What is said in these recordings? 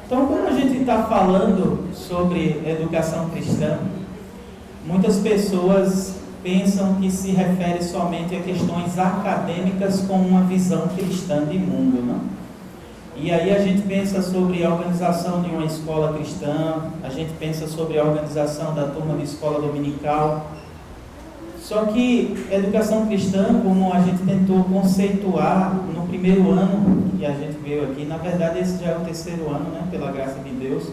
Então, quando a gente está falando sobre educação cristã, muitas pessoas pensam que se refere somente a questões acadêmicas com uma visão cristã de mundo, não? E aí a gente pensa sobre a organização de uma escola cristã, a gente pensa sobre a organização da turma de escola dominical. Só que educação cristã, como a gente tentou conceituar no primeiro ano que a gente veio aqui, na verdade esse já é o terceiro ano, né, pela graça de Deus.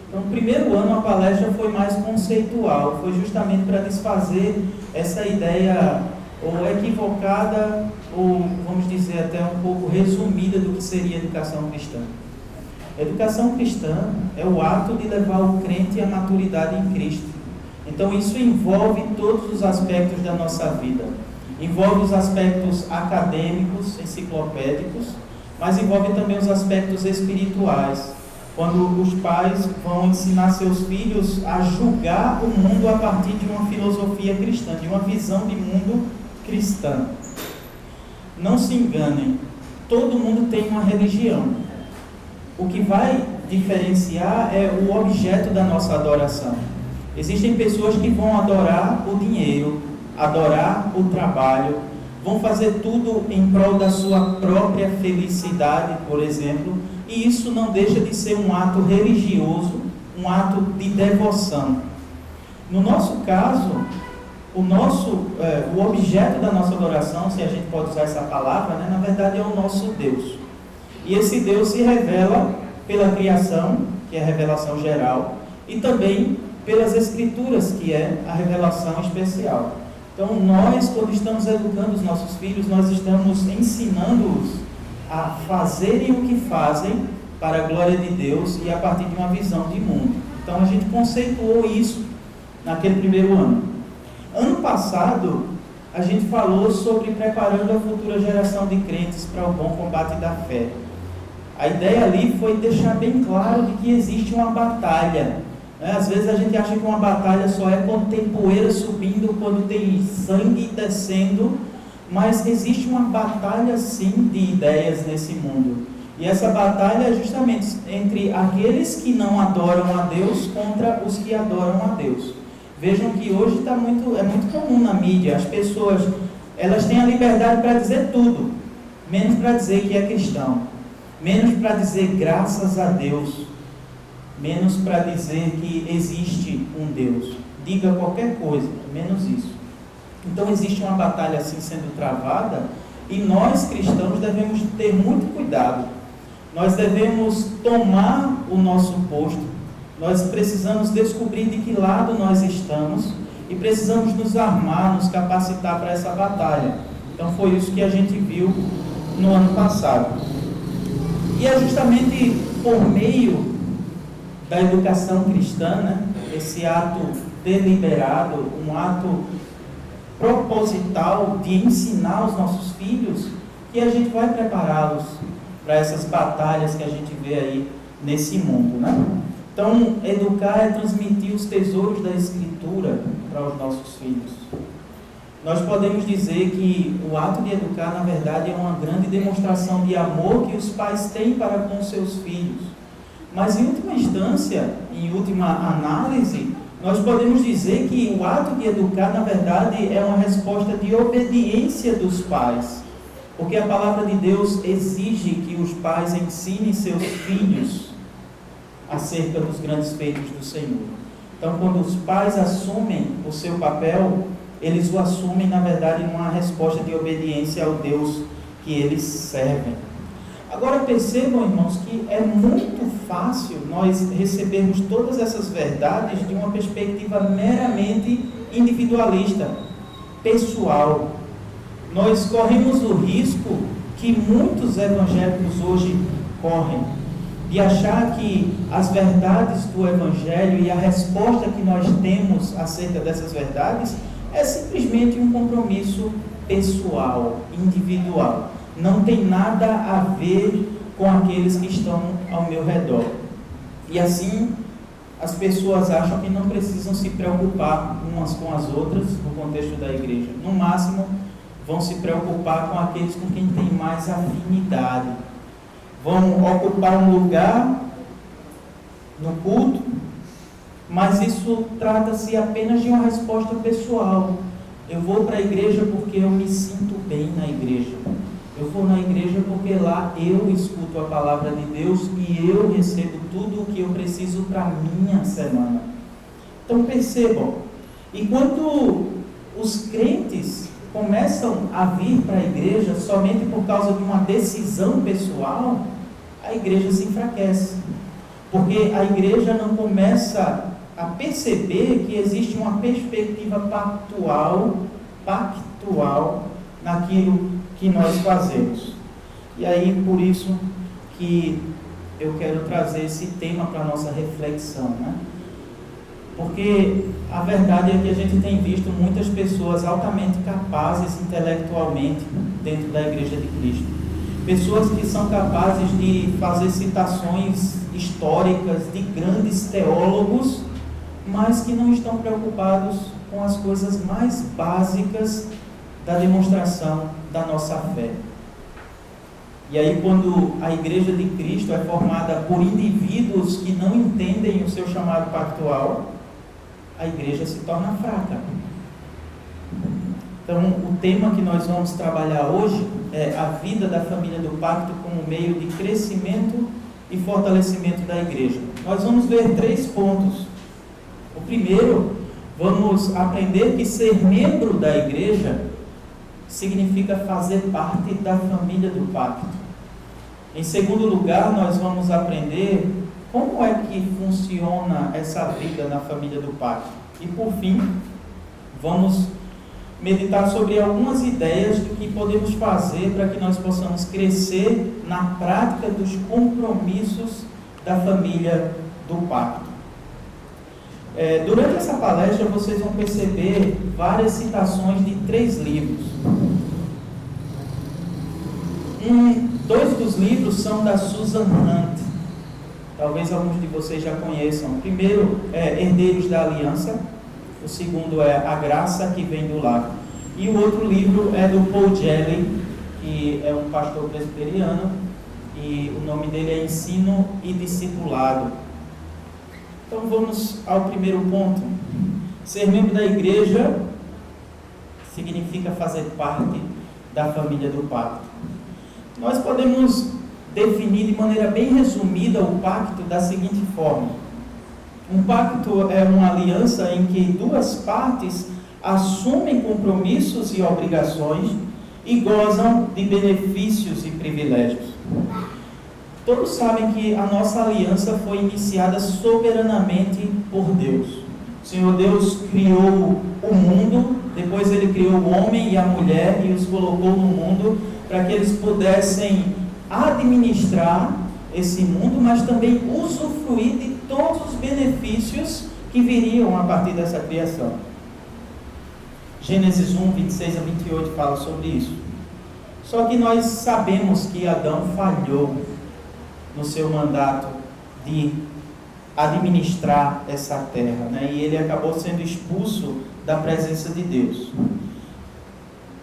Então, no primeiro ano a palestra foi mais conceitual, foi justamente para desfazer essa ideia ou equivocada, ou vamos dizer até um pouco resumida do que seria educação cristã. Educação cristã é o ato de levar o crente à maturidade em Cristo. Então isso envolve todos os aspectos da nossa vida. Envolve os aspectos acadêmicos, enciclopédicos, mas envolve também os aspectos espirituais. Quando os pais vão ensinar seus filhos a julgar o mundo a partir de uma filosofia cristã, de uma visão de mundo cristã. Não se enganem, todo mundo tem uma religião. O que vai diferenciar é o objeto da nossa adoração. Existem pessoas que vão adorar o dinheiro, adorar o trabalho, vão fazer tudo em prol da sua própria felicidade, por exemplo, e isso não deixa de ser um ato religioso, um ato de devoção. No nosso caso, o objeto da nossa adoração, se a gente pode usar essa palavra, né, na verdade é o nosso Deus. E esse Deus se revela pela criação, que é a revelação geral, e também pelas Escrituras, que é a revelação especial. Então, nós, quando estamos educando os nossos filhos, nós estamos ensinando-os a fazerem o que fazem para a glória de Deus e a partir de uma visão de mundo. Então, a gente conceituou isso naquele primeiro ano. Ano passado, a gente falou sobre preparando a futura geração de crentes para o bom combate da fé. A ideia ali foi deixar bem claro de que existe uma batalha. Às vezes a gente acha que uma batalha só é quando tem poeira subindo, quando tem sangue descendo, mas existe uma batalha sim de ideias nesse mundo. E essa batalha é justamente entre aqueles que não adoram a Deus contra os que adoram a Deus. Vejam que hoje é muito comum na mídia, as pessoas elas têm a liberdade para dizer tudo, menos para dizer que é cristão, menos para dizer graças a Deus, menos para dizer que existe um Deus. Diga qualquer coisa, menos isso. Então existe uma batalha assim sendo travada, e nós cristãos devemos ter muito cuidado. Nós devemos tomar o nosso posto. Nós precisamos descobrir de que lado nós estamos e precisamos nos armar, nos capacitar para essa batalha. Então foi isso que a gente viu no ano passado. E é justamente por meio da educação cristã, né, esse ato deliberado, um ato proposital de ensinar os nossos filhos, que a gente vai prepará-los para essas batalhas que a gente vê aí nesse mundo, né? Então, educar é transmitir os tesouros da Escritura para os nossos filhos. Nós podemos dizer que o ato de educar, na verdade, é uma grande demonstração de amor que os pais têm para com seus filhos. Mas, em última instância, em última análise, nós podemos dizer que o ato de educar, na verdade, é uma resposta de obediência dos pais. Porque a palavra de Deus exige que os pais ensinem seus filhos acerca dos grandes feitos do Senhor. Então, quando os pais assumem o seu papel, eles o assumem, na verdade, numa resposta de obediência ao Deus que eles servem. Agora percebam, irmãos, que é muito fácil nós recebermos todas essas verdades de uma perspectiva meramente individualista, pessoal. Nós corremos o risco que muitos evangélicos hoje correm, de achar que as verdades do Evangelho e a resposta que nós temos acerca dessas verdades é simplesmente um compromisso pessoal, individual. Não tem nada a ver com aqueles que estão ao meu redor. E assim, as pessoas acham que não precisam se preocupar umas com as outras no contexto da igreja. No máximo, vão se preocupar com aqueles com quem tem mais afinidade. Vão ocupar um lugar no culto, mas isso trata-se apenas de uma resposta pessoal. Eu vou para a igreja porque eu me sinto bem na igreja. Eu vou na igreja porque lá eu escuto a palavra de Deus e eu recebo tudo o que eu preciso para a minha semana. Então percebam, enquanto os crentes começam a vir para a igreja somente por causa de uma decisão pessoal, a igreja se enfraquece. Porque a igreja não começa a perceber que existe uma perspectiva pactual naquilo que nós fazemos. E aí, por isso que eu quero trazer esse tema para a nossa reflexão, né? Porque a verdade é que a gente tem visto muitas pessoas altamente capazes intelectualmente dentro da Igreja de Cristo. Pessoas que são capazes de fazer citações históricas de grandes teólogos, mas que não estão preocupados com as coisas mais básicas da demonstração da nossa fé. E aí, quando a Igreja de Cristo é formada por indivíduos que não entendem o seu chamado pactual, a igreja se torna fraca. Então, o tema que nós vamos trabalhar hoje é a vida da família do pacto como meio de crescimento e fortalecimento da igreja. Nós vamos ver 3 pontos. O primeiro, vamos aprender que ser membro da igreja significa fazer parte da família do pacto. Em segundo lugar, nós vamos aprender como é que funciona essa vida na família do pacto. E por fim, vamos meditar sobre algumas ideias do que podemos fazer para que nós possamos crescer na prática dos compromissos da família do pacto. Durante essa palestra vocês vão perceber várias citações de 3 livros. 2 dos livros são da Susan Hunt. Talvez alguns de vocês já conheçam. O primeiro é Herdeiros da Aliança. O segundo é A Graça que Vem do Lar. E o outro livro é do Paul Jelly, que é um pastor presbiteriano, e o nome dele é Ensino e Discipulado. Então vamos ao primeiro ponto. Ser membro da igreja significa fazer parte da família do pacto. Nós podemos definir de maneira bem resumida o pacto da seguinte forma: um pacto é uma aliança em que 2 partes assumem compromissos e obrigações e gozam de benefícios e privilégios. Todos sabem que a nossa aliança foi iniciada soberanamente por Deus. O Senhor Deus criou o mundo, depois Ele criou o homem e a mulher e os colocou no mundo para que eles pudessem administrar esse mundo, mas também usufruir de todos os benefícios que viriam a partir dessa criação. Gênesis 1, 26 a 28 fala sobre isso. Só que nós sabemos que Adão falhou no seu mandato de administrar essa terra, né? E ele acabou sendo expulso da presença de Deus.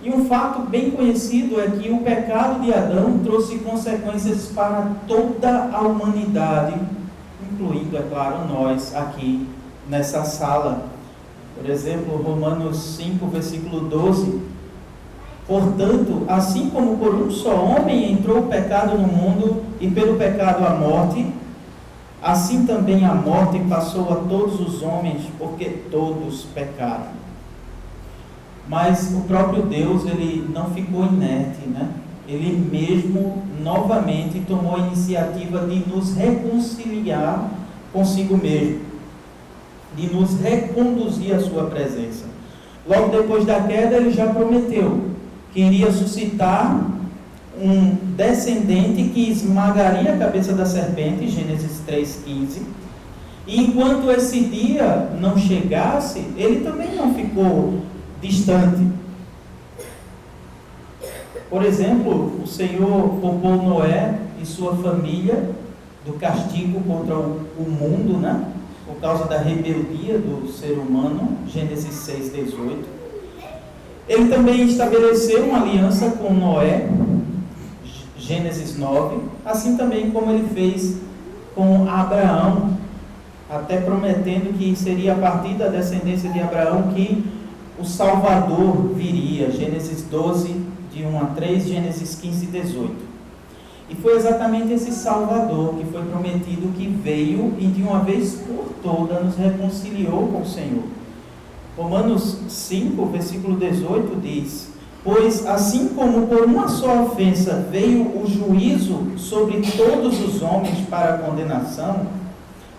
E um fato bem conhecido é que o pecado de Adão trouxe consequências para toda a humanidade, incluindo, é claro, nós aqui nessa sala. Por exemplo, Romanos 5, versículo 12. Portanto, assim como por um só homem entrou o pecado no mundo, e pelo pecado a morte, assim também a morte passou a todos os homens, porque todos pecaram. Mas o próprio Deus, Ele não ficou inerte, né? Ele mesmo, novamente, tomou a iniciativa de nos reconciliar consigo mesmo, de nos reconduzir à sua presença. Logo depois da queda, Ele já prometeu que iria suscitar um descendente que esmagaria a cabeça da serpente, Gênesis 3,15. E enquanto esse dia não chegasse, Ele também não ficou distante. Por exemplo, o Senhor poupou Noé e sua família do castigo contra o mundo, né? Por causa da rebeldia do ser humano, Gênesis 6,18. Ele também estabeleceu uma aliança com Noé, Gênesis 9, assim também como ele fez com Abraão, até prometendo que seria a partir da descendência de Abraão que o Salvador viria. Gênesis 12, de 1 a 3, Gênesis 15, 18. E foi exatamente esse Salvador que foi prometido que veio e de uma vez por todas nos reconciliou com o Senhor. Romanos 5, versículo 18 diz: pois assim como por uma só ofensa veio o juízo sobre todos os homens para a condenação,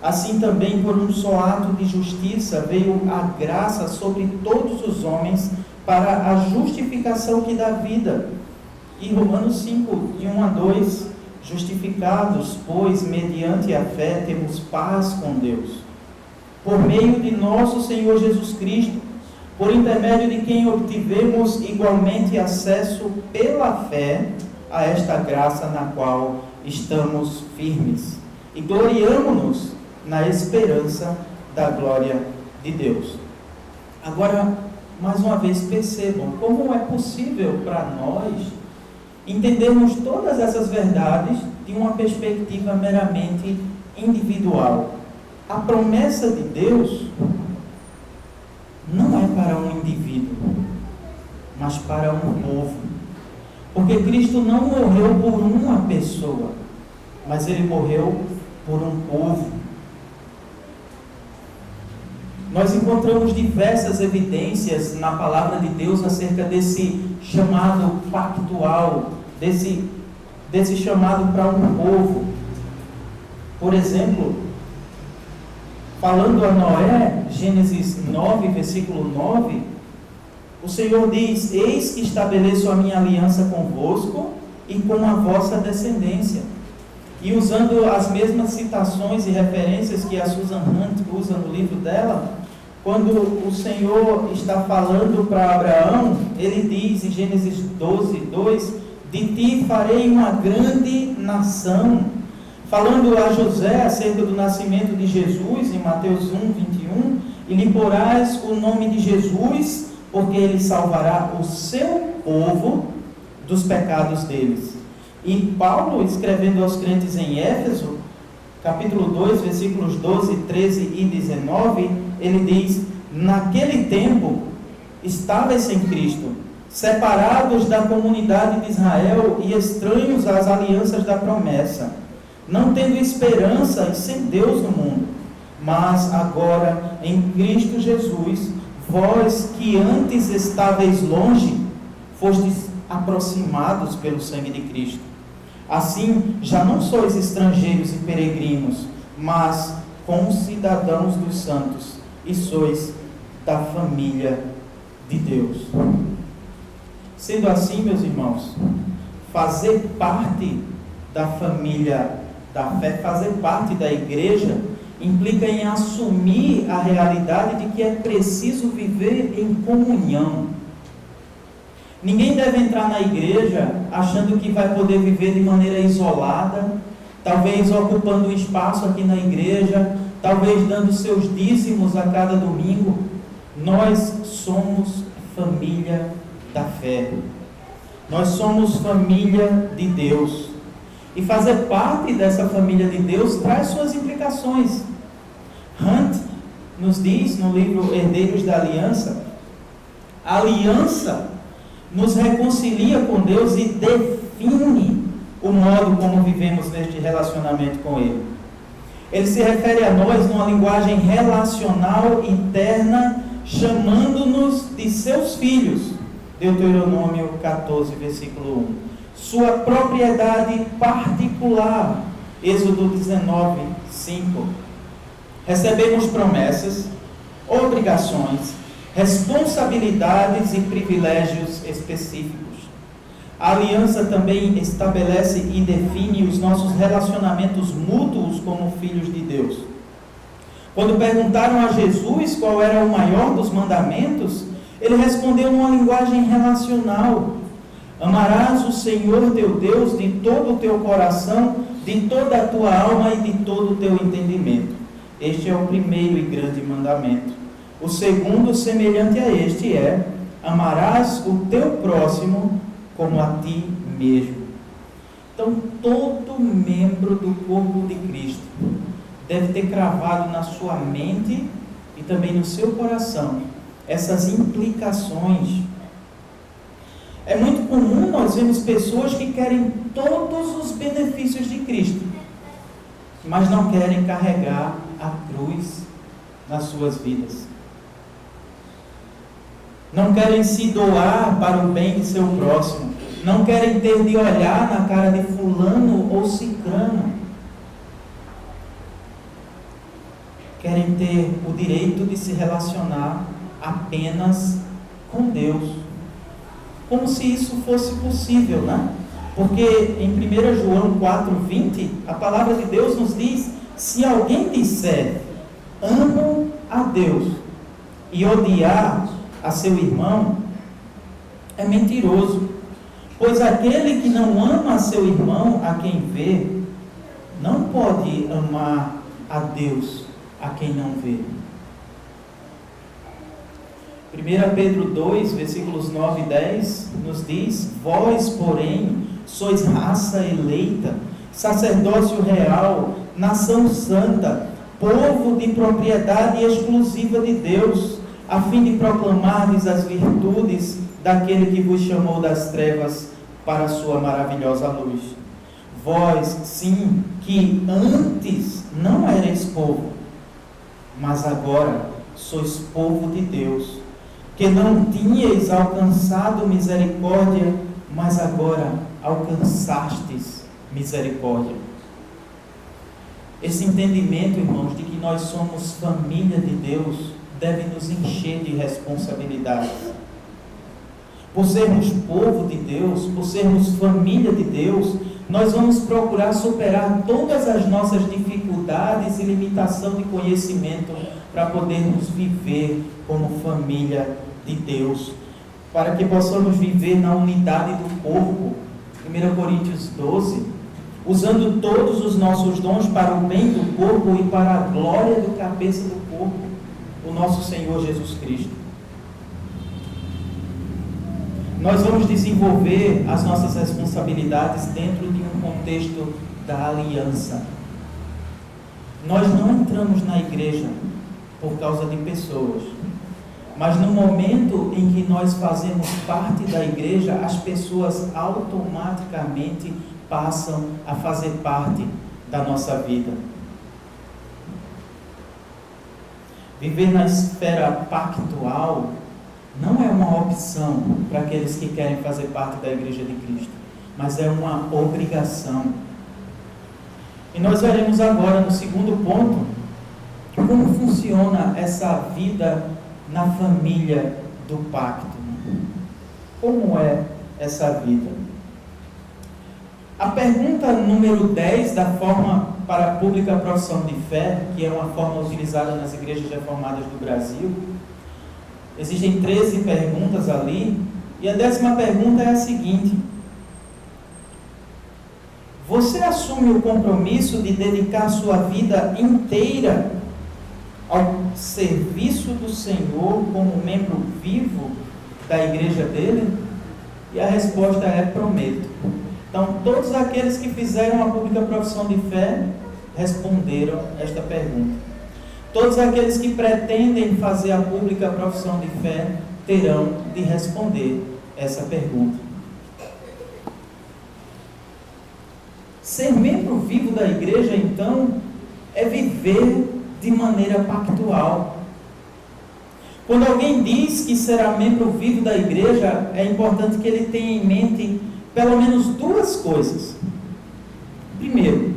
assim também por um só ato de justiça veio a graça sobre todos os homens para a justificação que dá vida. E Romanos 5, de 1 a 2, justificados, pois, mediante a fé, temos paz com Deus, por meio de nosso Senhor Jesus Cristo, por intermédio de quem obtivemos igualmente acesso pela fé a esta graça na qual estamos firmes. E gloriamo-nos na esperança da glória de Deus. Agora, mais uma vez, percebam como é possível para nós entendermos todas essas verdades de uma perspectiva meramente individual. A promessa de Deus não é para um indivíduo, mas para um povo. Porque Cristo não morreu por uma pessoa, mas Ele morreu por um povo. Nós encontramos diversas evidências na palavra de Deus acerca desse chamado pactual, desse chamado para um povo. Por exemplo, falando a Noé, Gênesis 9, versículo 9, o Senhor diz: eis que estabeleço a minha aliança convosco e com a vossa descendência. E usando as mesmas citações e referências que a Susan Hunt usa no livro dela, quando o Senhor está falando para Abraão, ele diz em Gênesis 12, 2, de ti farei uma grande nação. Falando a José acerca do nascimento de Jesus, em Mateus 1, 21, e lhe porás o nome de Jesus, porque ele salvará o seu povo dos pecados deles. E Paulo, escrevendo aos crentes em Éfeso, capítulo 2, versículos 12, 13 e 19, ele diz: naquele tempo estáveis sem Cristo, separados da comunidade de Israel e estranhos às alianças da promessa, não tendo esperança e sem Deus no mundo. Mas agora, em Cristo Jesus, vós que antes estáveis longe, fostes aproximados pelo sangue de Cristo. Assim, já não sois estrangeiros e peregrinos, mas concidadãos dos santos, e sois da família de Deus. Sendo assim, meus irmãos, fazer parte da família da fé, fazer parte da igreja, implica em assumir a realidade de que é preciso viver em comunhão. Ninguém deve entrar na igreja achando que vai poder viver de maneira isolada, talvez ocupando um espaço aqui na igreja, talvez dando seus dízimos a cada domingo. Nós somos família da fé. Nós somos família de Deus. E fazer parte dessa família de Deus traz suas implicações. Hunt nos diz no livro Herdeiros da Aliança: a aliança nos reconcilia com Deus e define o modo como vivemos neste relacionamento com Ele. Ele se refere a nós numa linguagem relacional interna, chamando-nos de seus filhos. Deuteronômio 14, versículo 1. Sua propriedade particular. Êxodo 19, 5. Recebemos promessas, obrigações, responsabilidades e privilégios específicos. A aliança também estabelece e define os nossos relacionamentos mútuos como filhos de Deus. Quando perguntaram a Jesus qual era o maior dos mandamentos, ele respondeu numa linguagem relacional: amarás o Senhor teu Deus de todo o teu coração, de toda a tua alma e de todo o teu entendimento. Este é o primeiro e grande mandamento. O segundo, semelhante a este, é: amarás o teu próximo como a ti mesmo. Então, todo membro do corpo de Cristo deve ter cravado na sua mente e também no seu coração essas implicações. É muito comum nós vermos pessoas que querem todos os benefícios de Cristo, mas não querem carregar a cruz nas suas vidas. Não querem se doar para o bem de seu próximo. Não querem ter de olhar na cara de fulano ou cicrano. Querem ter o direito de se relacionar apenas com Deus. Como se isso fosse possível, né? Porque em 1 João 4,20, a palavra de Deus nos diz: se alguém disser, amo a Deus, e odiar a seu irmão, é mentiroso. Pois aquele que não ama a seu irmão, a quem vê, não pode amar a Deus, a quem não vê. 1 Pedro 2, versículos 9 e 10, nos diz: vós, porém, sois raça eleita, sacerdócio real, nação santa, povo de propriedade exclusiva de Deus, a fim de proclamardes as virtudes daquele que vos chamou das trevas para a sua maravilhosa luz. Vós, sim, que antes não erais povo, mas agora sois povo de Deus, que não tinhais alcançado misericórdia, mas agora alcançastes misericórdia. Esse entendimento, irmãos, de que nós somos família de Deus, deve nos encher de responsabilidade. Por sermos povo de Deus, por sermos família de Deus, nós vamos procurar superar todas as nossas dificuldades e limitação de conhecimento para podermos viver como família de Deus, para que possamos viver na unidade do corpo. 1 Coríntios 12, usando todos os nossos dons para o bem do corpo e para a glória do cabeça do corpo, o nosso Senhor Jesus Cristo. Nós vamos desenvolver as nossas responsabilidades dentro de um contexto da aliança. Nós não entramos na igreja por causa de pessoas, mas no momento em que nós fazemos parte da igreja, as pessoas automaticamente passam a fazer parte da nossa vida. Viver na esfera pactual não é uma opção para aqueles que querem fazer parte da igreja de Cristo, mas é uma obrigação. E nós veremos agora, no segundo ponto, como funciona essa vida na família do pacto. Como é essa vida? A pergunta número 10 da forma para a pública profissão de fé, que é uma forma utilizada nas igrejas reformadas do Brasil, existem 13 perguntas ali, e a 10ª pergunta é a seguinte: você assume o compromisso de dedicar sua vida inteira ao serviço do Senhor como membro vivo da igreja dele? E a resposta é: prometo. Então, todos aqueles que fizeram a pública profissão de fé responderam esta pergunta. Todos aqueles que pretendem fazer a pública profissão de fé terão de responder essa pergunta. Ser membro vivo da igreja, então, é viver de maneira pactual. Quando alguém diz que será membro vivo da igreja, é importante que ele tenha em mente pelo menos duas coisas. Primeiro,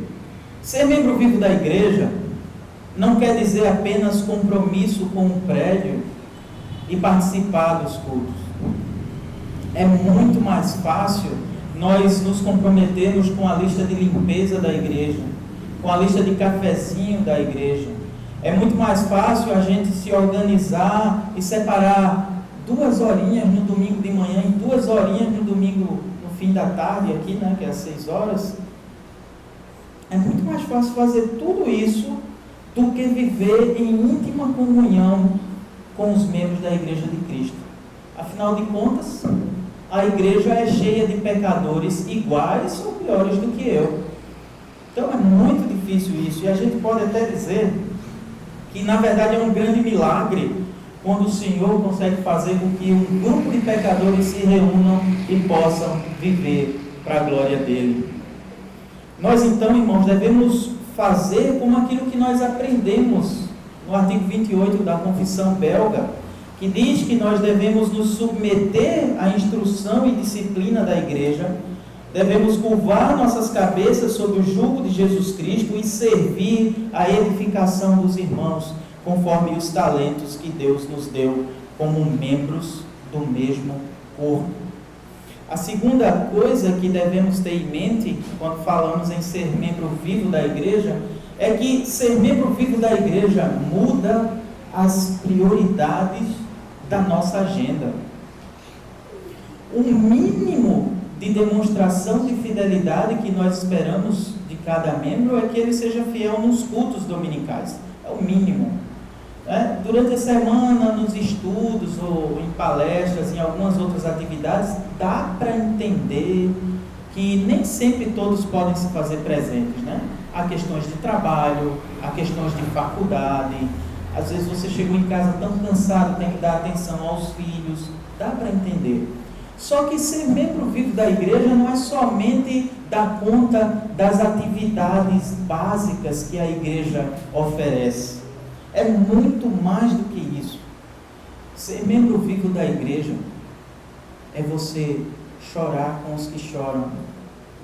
ser membro vivo da igreja não quer dizer apenas compromisso com o prédio e participar dos cultos. É muito mais fácil nós nos comprometermos com a lista de limpeza da igreja, com a lista de cafezinho da igreja. É muito mais fácil a gente se organizar e separar 2 horinhas no domingo de manhã e 2 horinhas no domingo no fim da tarde aqui, né, que é às 6 horas. É muito mais fácil fazer tudo isso do que viver em íntima comunhão com os membros da igreja de Cristo. Afinal de contas, a igreja é cheia de pecadores iguais ou piores do que eu. Então é muito difícil difícil isso, e a gente pode até dizer que na verdade é um grande milagre quando o Senhor consegue fazer com que um grupo de pecadores se reúnam e possam viver para a glória dele. Nós então, irmãos, devemos fazer como aquilo que nós aprendemos no artigo 28 da Confissão Belga, que diz que nós devemos nos submeter à instrução e disciplina da igreja, devemos curvar nossas cabeças sob o jugo de Jesus Cristo e servir à edificação dos irmãos, conforme os talentos que Deus nos deu como membros do mesmo corpo. A segunda coisa que devemos ter em mente quando falamos em ser membro vivo da igreja é que ser membro vivo da igreja muda as prioridades da nossa agenda. O mínimo de demonstração de fidelidade que nós esperamos de cada membro é que ele seja fiel nos cultos dominicais. É o mínimo. Durante a semana, nos estudos ou em palestras, em algumas outras atividades, dá para entender que nem sempre todos podem se fazer presentes, né? Há questões de trabalho, há questões de faculdade, às vezes você chegou em casa tão cansado, tem que dar atenção aos filhos, dá para entender. Só que ser membro vivo da igreja não é somente dar conta das atividades básicas que a igreja oferece. É muito mais do que isso. Ser membro vivo da igreja é você chorar com os que choram,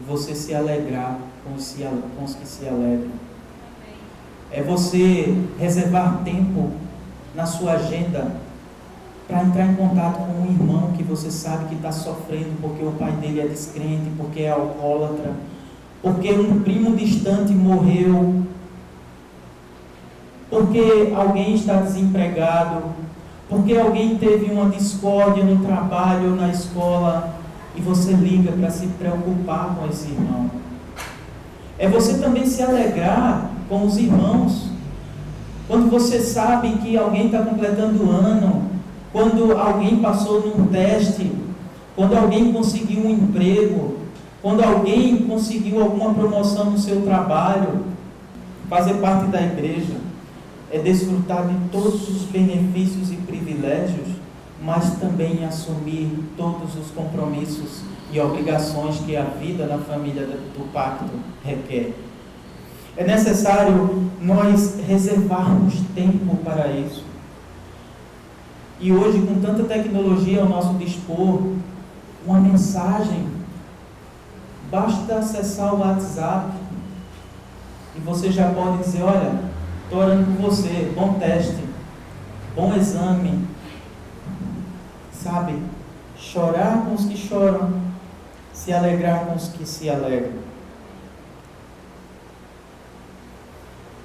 você se alegrar com os que se alegram. É você reservar tempo na sua agenda para entrar em contato com um irmão que você sabe que está sofrendo porque o pai dele é descrente, porque é alcoólatra, porque um primo distante morreu, porque alguém está desempregado, porque alguém teve uma discórdia no trabalho ou na escola, e você liga para se preocupar com esse irmão. É você também se alegrar com os irmãos, quando você sabe que alguém está completando ano, quando alguém passou num teste, quando alguém conseguiu um emprego, quando alguém conseguiu alguma promoção no seu trabalho. Fazer parte da igreja é desfrutar de todos os benefícios e privilégios, mas também assumir todos os compromissos e obrigações que a vida da família do pacto requer. É necessário nós reservarmos tempo para isso. E hoje, com tanta tecnologia ao nosso dispor, uma mensagem, basta acessar o WhatsApp e você já pode dizer: olha, estou orando por você, bom teste, bom exame. Sabe, chorar com os que choram, se alegrar com os que se alegram.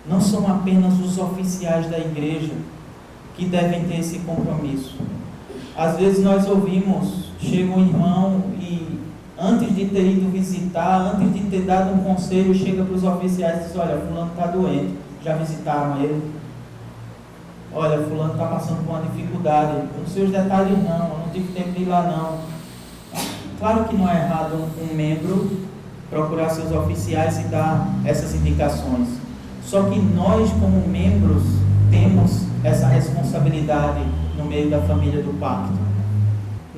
Não são apenas os oficiais da igreja que devem ter esse compromisso. Às vezes nós ouvimos, chega um irmão e antes de ter ido visitar, antes de ter dado um conselho, chega para os oficiais e diz: olha, fulano está doente, já visitaram ele? Olha, fulano está passando por uma dificuldade, eu não sei os detalhes não, eu não tive tempo de ir lá não. Claro que não é errado um membro procurar seus oficiais e dar essas indicações. Só que nós, como membros, temos essa responsabilidade no meio da família do pacto.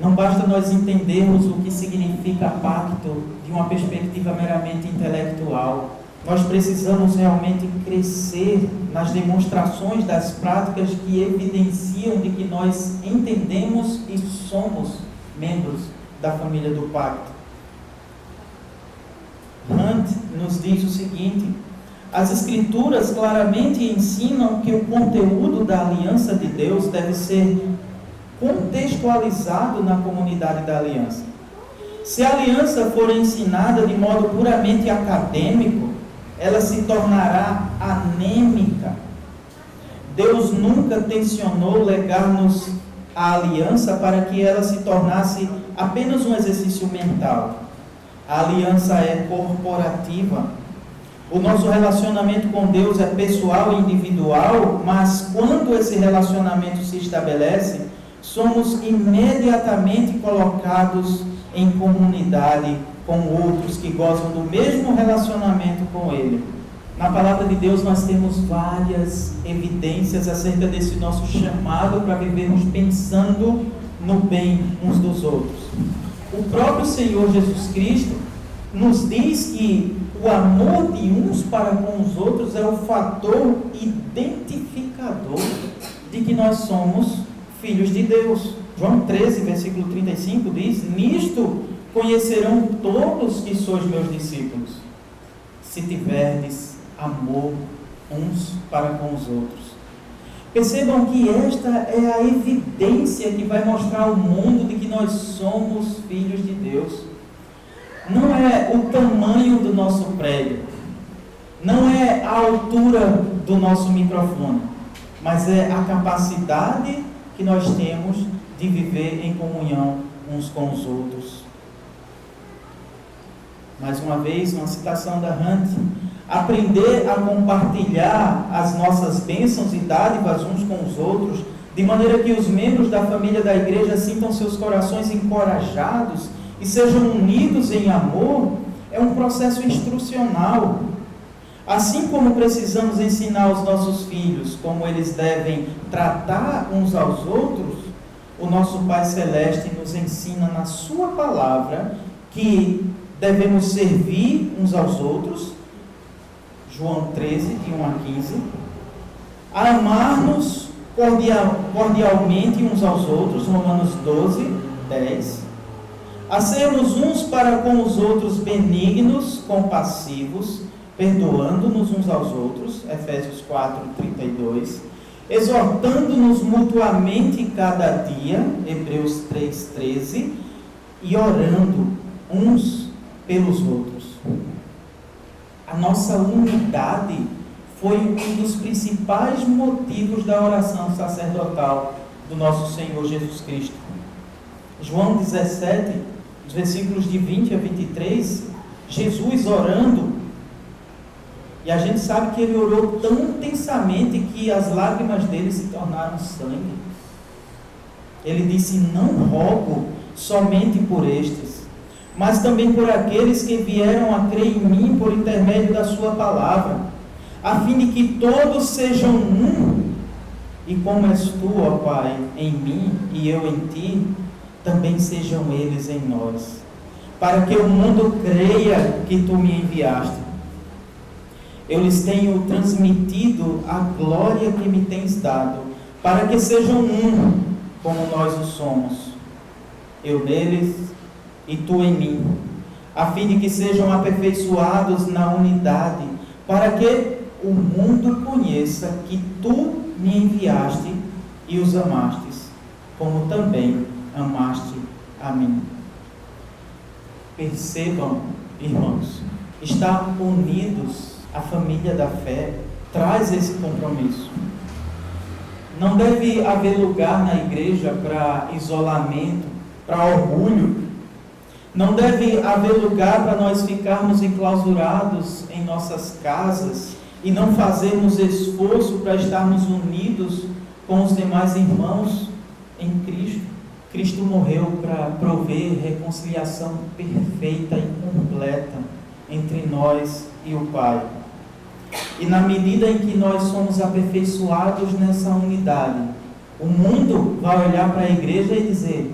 Não basta nós entendermos o que significa pacto de uma perspectiva meramente intelectual. Nós precisamos realmente crescer nas demonstrações das práticas que evidenciam de que nós entendemos e somos membros da família do pacto. Hunt nos diz o seguinte: as Escrituras claramente ensinam que o conteúdo da aliança de Deus deve ser contextualizado na comunidade da aliança. Se a aliança for ensinada de modo puramente acadêmico, ela se tornará anêmica. Deus nunca tensionou legar-nos a aliança para que ela se tornasse apenas um exercício mental. A aliança é corporativa. O nosso relacionamento com Deus é pessoal e individual, mas quando esse relacionamento se estabelece, somos imediatamente colocados em comunidade com outros que gozam do mesmo relacionamento com Ele. Na palavra de Deus nós temos várias evidências acerca desse nosso chamado para vivermos pensando no bem uns dos outros. O próprio Senhor Jesus Cristo nos diz que o amor de uns para com os outros é o fator identificador de que nós somos filhos de Deus. João 13, versículo 35 diz: nisto conhecerão todos que sois meus discípulos, se tiverdes amor uns para com os outros. Percebam que esta é a evidência que vai mostrar ao mundo de que nós somos filhos de Deus. Não é o tamanho do nosso prédio, não é a altura do nosso microfone, mas é a capacidade que nós temos de viver em comunhão uns com os outros. Mais uma vez, uma citação da Hunt: aprender a compartilhar as nossas bênçãos e dádivas uns com os outros, de maneira que os membros da família da igreja sintam seus corações encorajados e sejam unidos em amor, é um processo instrucional. Assim como precisamos ensinar aos nossos filhos como eles devem tratar uns aos outros, o nosso Pai Celeste nos ensina na sua palavra que devemos servir uns aos outros, João 13, de 1 a 15, a amar-nos cordialmente uns aos outros, Romanos 12, 10, a sermos uns para com os outros benignos, compassivos, perdoando-nos uns aos outros, Efésios 4, 32, exortando-nos mutuamente cada dia, Hebreus 3, 13, e orando uns pelos outros. A nossa unidade foi um dos principais motivos da oração sacerdotal do nosso Senhor Jesus Cristo. João 17, os versículos de 20 a 23, Jesus orando, e a gente sabe que ele orou tão intensamente que as lágrimas dele se tornaram sangue. Ele disse: não rogo somente por estes, mas também por aqueles que vieram a crer em mim por intermédio da sua palavra, a fim de que todos sejam um, e como és tu, ó Pai, em mim e eu em ti, também sejam eles em nós, para que o mundo creia que tu me enviaste. Eu lhes tenho transmitido a glória que me tens dado, para que sejam um, como nós o somos, eu neles e tu em mim, a fim de que sejam aperfeiçoados na unidade, para que o mundo conheça que tu me enviaste e os amastes, como também amaste a mim. Percebam, irmãos, estar unidos, a família da fé traz esse compromisso. Não deve haver lugar na igreja para isolamento, para orgulho. Não deve haver lugar para nós ficarmos enclausurados em nossas casas e não fazermos esforço para estarmos unidos com os demais irmãos em Cristo. Cristo morreu para prover reconciliação perfeita e completa entre nós e o Pai. E na medida em que nós somos aperfeiçoados nessa unidade, o mundo vai olhar para a igreja e dizer: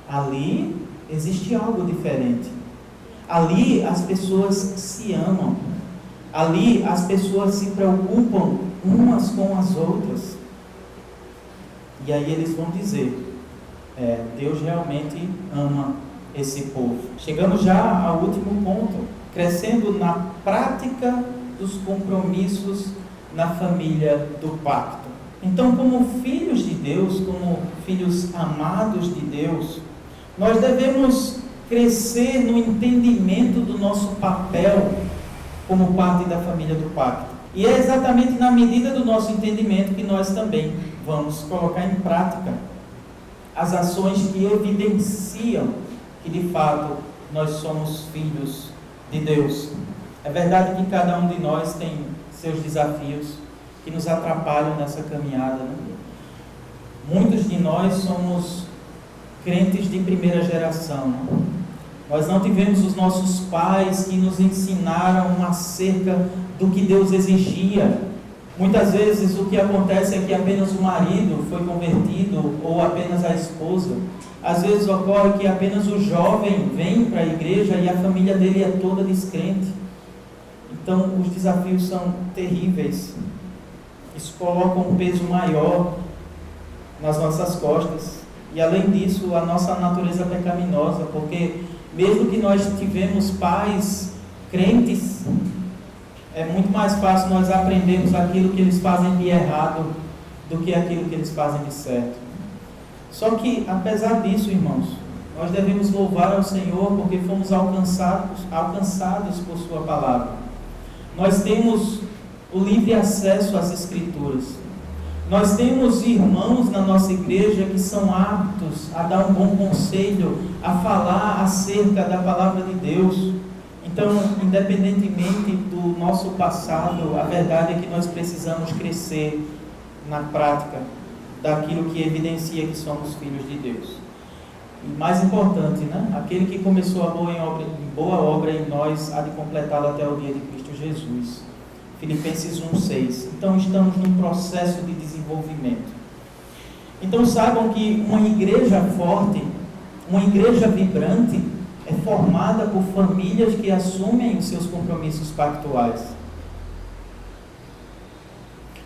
ali existe algo diferente. Ali as pessoas se amam. Ali as pessoas se preocupam umas com as outras. E aí eles vão dizer: Deus realmente ama esse povo. Chegamos já ao último ponto, crescendo na prática dos compromissos na família do pacto. Então, como filhos de Deus, como filhos amados de Deus, nós devemos crescer no entendimento do nosso papel como parte da família do pacto. E é exatamente na medida do nosso entendimento que nós também vamos colocar em prática as ações que evidenciam que de fato nós somos filhos de Deus. É verdade que cada um de nós tem seus desafios que nos atrapalham nessa caminhada, né? Muitos de nós somos crentes de primeira geração, né? Nós não tivemos os nossos pais que nos ensinaram acerca do que Deus exigia. Muitas vezes o que acontece é que apenas o marido foi convertido ou apenas a esposa. Às vezes ocorre que apenas o jovem vem para a igreja e a família dele é toda descrente. Então os desafios são terríveis. Isso coloca um peso maior nas nossas costas. E além disso, a nossa natureza pecaminosa, porque mesmo que nós tivemos pais crentes, é muito mais fácil nós aprendermos aquilo que eles fazem de errado do que aquilo que eles fazem de certo. Só que, apesar disso, irmãos, nós devemos louvar ao Senhor porque fomos alcançados por Sua palavra. Nós temos o livre acesso às Escrituras. Nós temos irmãos na nossa igreja que são aptos a dar um bom conselho, a falar acerca da palavra de Deus. Então, independentemente do nosso passado, a verdade é que nós precisamos crescer na prática daquilo que evidencia que somos filhos de Deus. E mais importante, aquele que começou a boa obra em nós, há de completá-la até o dia de Cristo Jesus. Filipenses 1:6. Então, estamos num processo de desenvolvimento. Então, saibam que uma igreja forte, uma igreja vibrante, é formada por famílias que assumem os seus compromissos pactuais.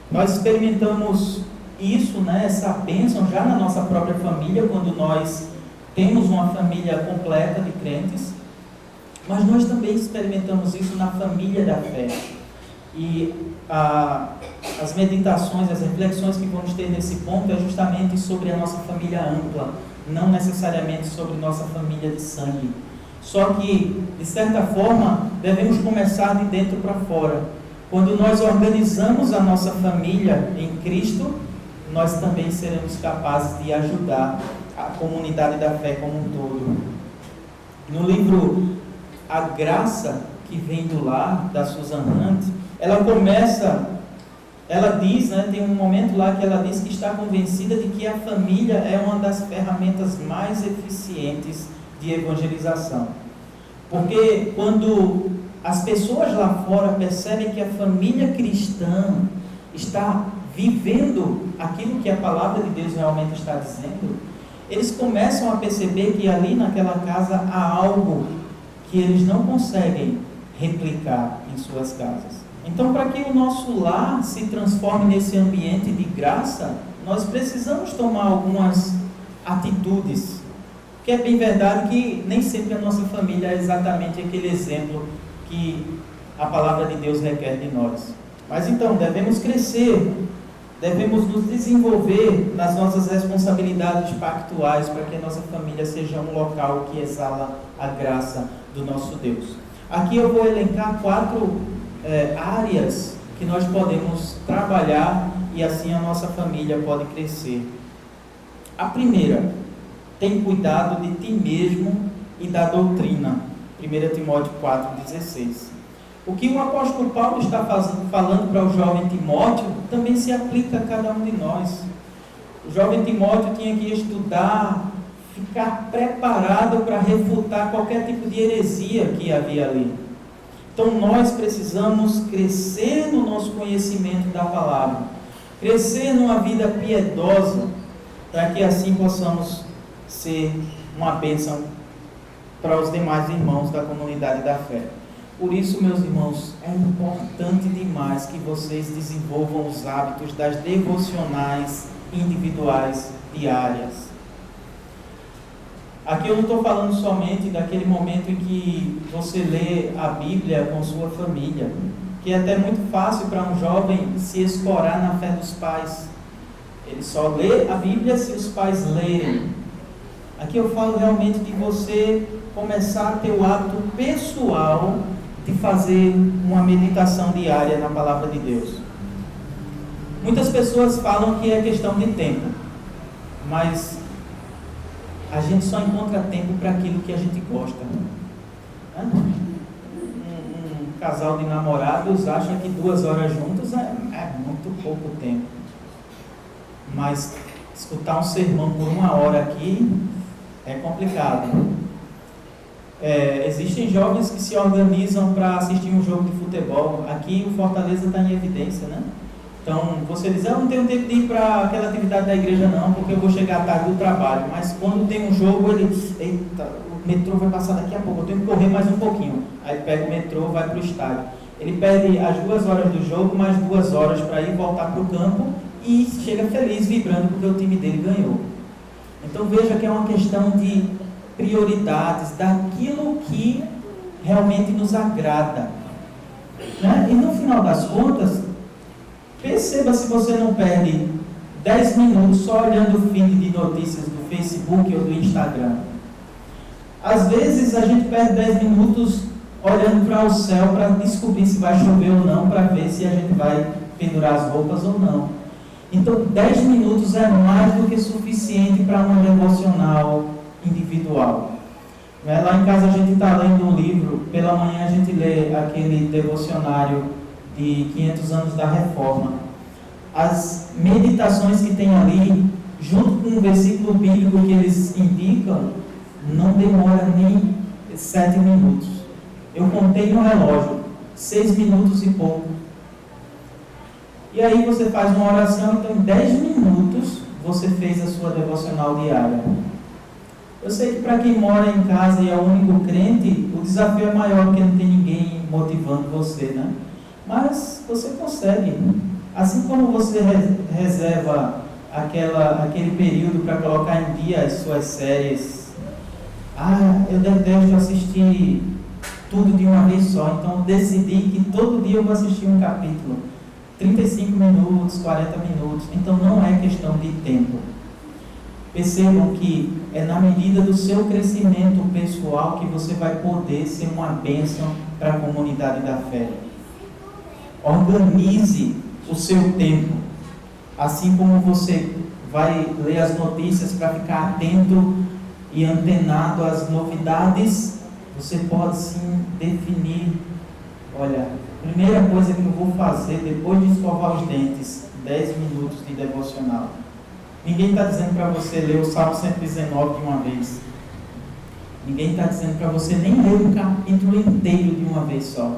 Nós experimentamos isso, essa bênção já na nossa própria família, quando nós temos uma família completa de crentes, mas nós também experimentamos isso na família da fé. E as meditações, as reflexões que vamos ter nesse ponto é justamente sobre a nossa família ampla, não necessariamente sobre nossa família de sangue. Só que, de certa forma, devemos começar de dentro para fora. Quando nós organizamos a nossa família em Cristo, nós também seremos capazes de ajudar a comunidade da fé como um todo. No livro A Graça que Vem do Lar, da Susan Hunt, ela diz, tem um momento lá que ela diz que está convencida de que a família é uma das ferramentas mais eficientes de evangelização. Porque quando as pessoas lá fora percebem que a família cristã está vivendo aquilo que a palavra de Deus realmente está dizendo, eles começam a perceber que ali naquela casa há algo que eles não conseguem replicar em suas casas. Então, para que o nosso lar se transforme nesse ambiente de graça, nós precisamos tomar algumas atitudes. Porque é bem verdade que nem sempre a nossa família é exatamente aquele exemplo que a palavra de Deus requer de nós. Mas então, devemos crescer, devemos nos desenvolver nas nossas responsabilidades pactuais para que a nossa família seja um local que exala a graça do nosso Deus. Aqui eu vou elencar 4 áreas que nós podemos trabalhar e assim a nossa família pode crescer. A primeira, tem cuidado de ti mesmo e da doutrina. 1 Timóteo 4,16. O que o apóstolo Paulo está falando para o jovem Timóteo também se aplica a cada um de nós. O jovem Timóteo tinha que estudar, ficar preparado para refutar qualquer tipo de heresia que havia ali. Então nós precisamos crescer no nosso conhecimento da palavra, crescer numa vida piedosa, para que assim possamos ser uma bênção para os demais irmãos da comunidade da fé. Por isso, meus irmãos, é importante demais que vocês desenvolvam os hábitos das devocionais individuais diárias. Aqui eu não estou falando somente daquele momento em que você lê a Bíblia com sua família, que é até muito fácil para um jovem se escorar na fé dos pais. Ele só lê a Bíblia se os pais lerem. Aqui eu falo realmente de você começar a ter o hábito pessoal de fazer uma meditação diária na palavra de Deus. Muitas pessoas falam que é questão de tempo, mas a gente só encontra tempo para aquilo que a gente gosta. Um casal de namorados acha que 2 horas juntos é muito pouco tempo, mas escutar um sermão por 1 hora aqui é complicado. Existem jovens que se organizam para assistir um jogo de futebol. Aqui o Fortaleza está em evidência, né? Então, você diz, eu não tenho tempo de ir para aquela atividade da igreja não, porque eu vou chegar tarde do trabalho. Mas quando tem um jogo, ele diz, eita, o metrô vai passar daqui a pouco, eu tenho que correr mais um pouquinho. Aí pega o metrô, vai para o estádio. Ele perde as 2 horas do jogo, mais 2 horas para ir voltar para o campo e chega feliz, vibrando, porque o time dele ganhou. Então, veja que é uma questão de prioridades, daquilo que realmente nos agrada, né? E no final das contas, perceba se você não perde 10 minutos só olhando o feed de notícias do Facebook ou do Instagram. Às vezes a gente perde 10 minutos olhando para o céu para descobrir se vai chover ou não, para ver se a gente vai pendurar as roupas ou não. Então 10 minutos é mais do que suficiente para uma devocional individual. Lá em casa a gente está lendo um livro, pela manhã a gente lê aquele devocionário de 500 anos da Reforma. As meditações que tem ali, junto com o versículo bíblico que eles indicam, não demora nem 7 minutos. Eu contei no relógio, 6 minutos e pouco. E aí você faz uma oração, então em 10 minutos você fez a sua devocional diária. Eu sei que para quem mora em casa e é o único crente, o desafio é maior porque não tem ninguém motivando você, né? Mas você consegue. Assim como você reserva aquele período para colocar em dia as suas séries. Eu detesto assistir tudo de uma vez só, então eu decidi que todo dia eu vou assistir um capítulo. 35 minutos, 40 minutos. Então não é questão de tempo. Percebam que é na medida do seu crescimento pessoal que você vai poder ser uma bênção para a comunidade da fé. Organize o seu tempo. Assim como você vai ler as notícias para ficar atento e antenado às novidades, você pode sim definir, olha, primeira coisa que eu vou fazer depois de escovar os dentes, 10 minutos de devocional. Ninguém está dizendo para você ler o Salmo 119 de uma vez. Ninguém está dizendo para você nem ler um capítulo inteiro de uma vez só.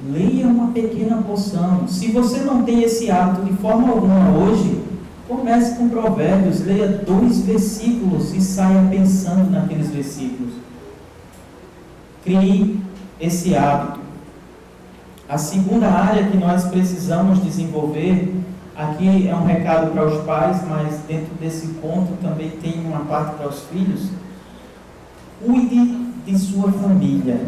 Leia uma pequena porção. Se você não tem esse hábito de forma alguma hoje, comece com Provérbios, leia 2 versículos e saia pensando naqueles versículos. Crie esse hábito. A segunda área que nós precisamos desenvolver, aqui é um recado para os pais, mas dentro desse ponto também tem uma parte para os filhos. Cuide de sua família.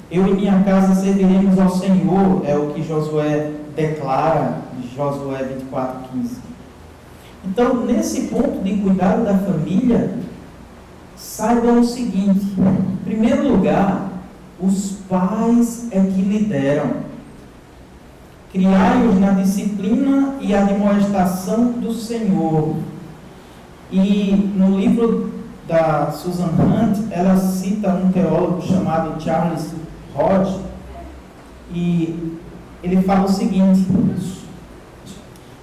Eu e minha casa serviremos ao Senhor, é o que Josué declara, Josué 24:15. Então, nesse ponto de cuidado da família, saibam o seguinte: em primeiro lugar, os pais é que lideram. Criai-os na disciplina e admoestação do Senhor. E no livro da Susan Hunt, ela cita um teólogo chamado Charles Hodge, e ele fala o seguinte: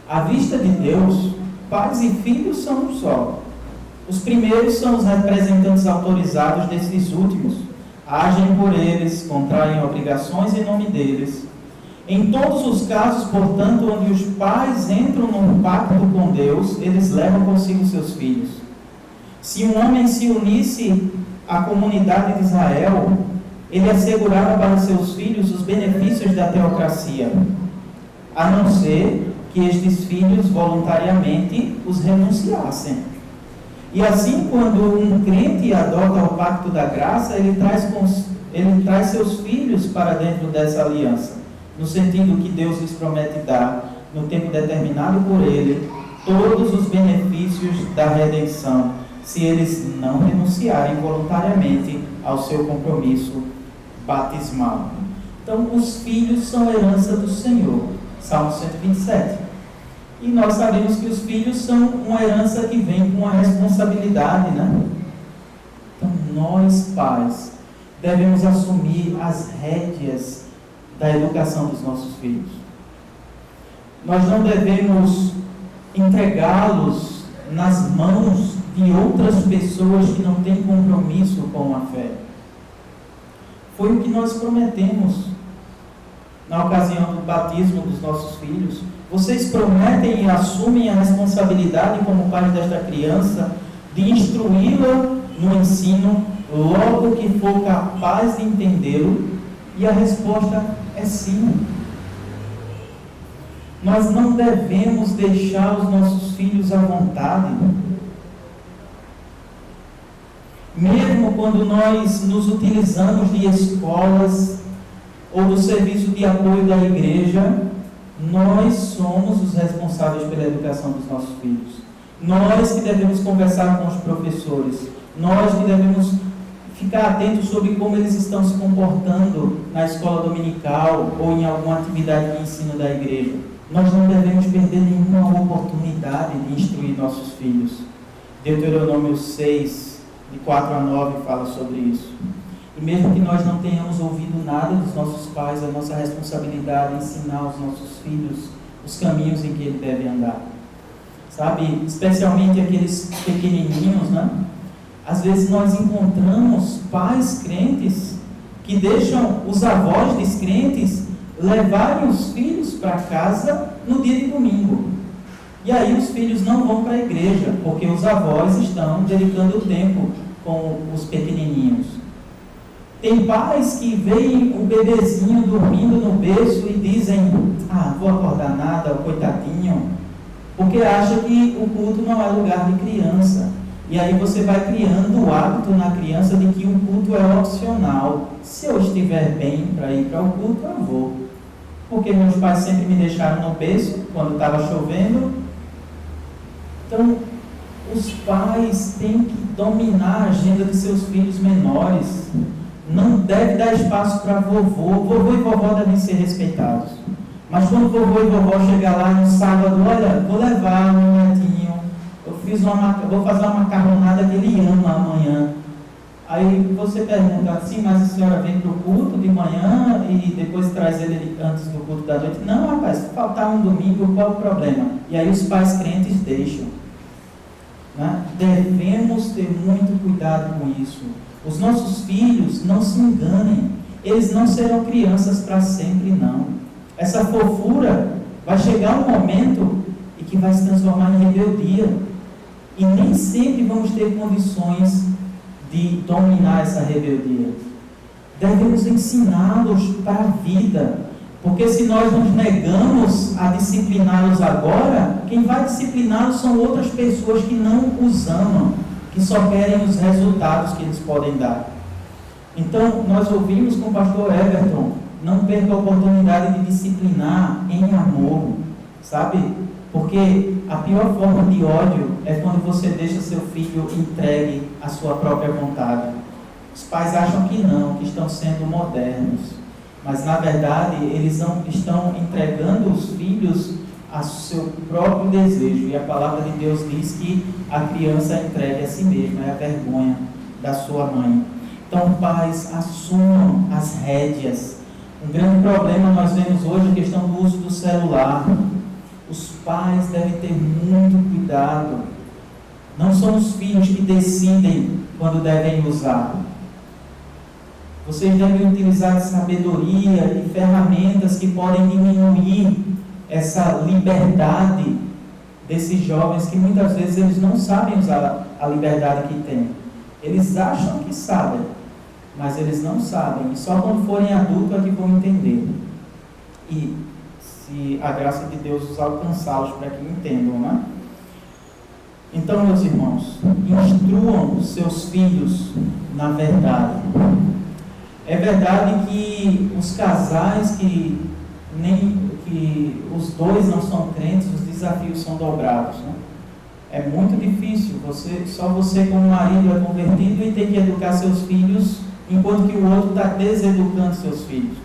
à vista de Deus, pais e filhos são um só. Os primeiros são os representantes autorizados desses últimos. Agem por eles, contraem obrigações em nome deles. Em todos os casos, portanto, onde os pais entram num pacto com Deus, eles levam consigo seus filhos. Se um homem se unisse à comunidade de Israel, ele assegurava para seus filhos os benefícios da teocracia, a não ser que estes filhos voluntariamente os renunciassem. E assim, quando um crente adota o pacto da graça, ele traz seus filhos para dentro dessa aliança, no sentido que Deus lhes promete dar, no tempo determinado por Ele, todos os benefícios da redenção, se eles não renunciarem voluntariamente ao seu compromisso batismal. Então, os filhos são herança do Senhor. Salmo 127. E nós sabemos que os filhos são uma herança que vem com uma responsabilidade, né? Então, nós, pais, devemos assumir as rédeas da educação dos nossos filhos. Nós não devemos entregá-los nas mãos de outras pessoas que não têm compromisso com a fé. Foi o que nós prometemos na ocasião do batismo dos nossos filhos. Vocês prometem e assumem a responsabilidade como pais desta criança de instruí-la no ensino logo que for capaz de entendê-lo? E a resposta é sim. Nós não devemos deixar os nossos filhos à vontade. Mesmo quando nós nos utilizamos de escolas ou do serviço de apoio da igreja, nós somos os responsáveis pela educação dos nossos filhos. Nós que devemos conversar com os professores, nós que devemos ficar atentos sobre como eles estão se comportando na escola dominical ou em alguma atividade de ensino da igreja. Nós não devemos perder nenhuma oportunidade de instruir nossos filhos. Deuteronômio 6, de 4 a 9, fala sobre isso. E mesmo que nós não tenhamos ouvido nada dos nossos pais, a nossa responsabilidade é ensinar aos nossos filhos os caminhos em que eles devem andar. Sabe, especialmente aqueles pequenininhos, né? Às vezes nós encontramos pais crentes que deixam os avós descrentes levarem os filhos para casa no dia de domingo. E aí os filhos não vão para a igreja, porque os avós estão dedicando tempo com os pequenininhos. Tem pais que veem o bebezinho dormindo no berço e dizem: ah, vou acordar nada, coitadinho, porque acha que o culto não é lugar de criança. E aí você vai criando o hábito na criança de que o culto é opcional. Se eu estiver bem para ir para o culto, eu vou. Porque meus pais sempre me deixaram no berço quando estava chovendo. Então, os pais têm que dominar a agenda de seus filhos menores. Não deve dar espaço para vovô. Vovô e vovó devem ser respeitados. Mas quando vovô e vovó chegar lá no sábado, olha, vou levar meu netinho, vou fazer uma macarronada que ele ama amanhã. Aí você pergunta assim: mas a senhora vem para o culto de manhã e depois traz ele antes do culto da noite? Não, rapaz, se faltar um domingo, qual o problema? E aí os pais crentes deixam. Né? Devemos ter muito cuidado com isso. Os nossos filhos, não se enganem, eles não serão crianças para sempre, não. Essa fofura vai chegar um momento em que vai se transformar em rebeldia. E nem sempre vamos ter condições de dominar essa rebeldia. Devemos ensiná-los para a vida, porque se nós nos negamos a discipliná-los agora, quem vai discipliná-los são outras pessoas que não os amam, que só querem os resultados que eles podem dar. Então, nós ouvimos com o pastor Everton: não perca a oportunidade de disciplinar em amor, sabe? Porque a pior forma de ódio é quando você deixa seu filho entregue à sua própria vontade. Os pais acham que não, que estão sendo modernos, mas na verdade eles não estão entregando os filhos ao seu próprio desejo. E a palavra de Deus diz que a criança é entregue a si mesma, é a vergonha da sua mãe. Então, pais, assumam as rédeas. Um grande problema nós vemos hoje a questão do uso do celular. Os pais devem ter muito cuidado. Não são os filhos que decidem quando devem usar. Vocês devem utilizar sabedoria e ferramentas que podem diminuir essa liberdade desses jovens, que muitas vezes eles não sabem usar a liberdade que têm. Eles acham que sabem, mas eles não sabem. E só quando forem adultos é que vão entender. E se a graça de Deus os alcançá-los para que entendam, né? Então, meus irmãos, instruam os seus filhos na verdade. É verdade que os casais que os dois não são crentes, os desafios são dobrados, né? É muito difícil, só você como marido é convertido e tem que educar seus filhos, enquanto que o outro está deseducando seus filhos.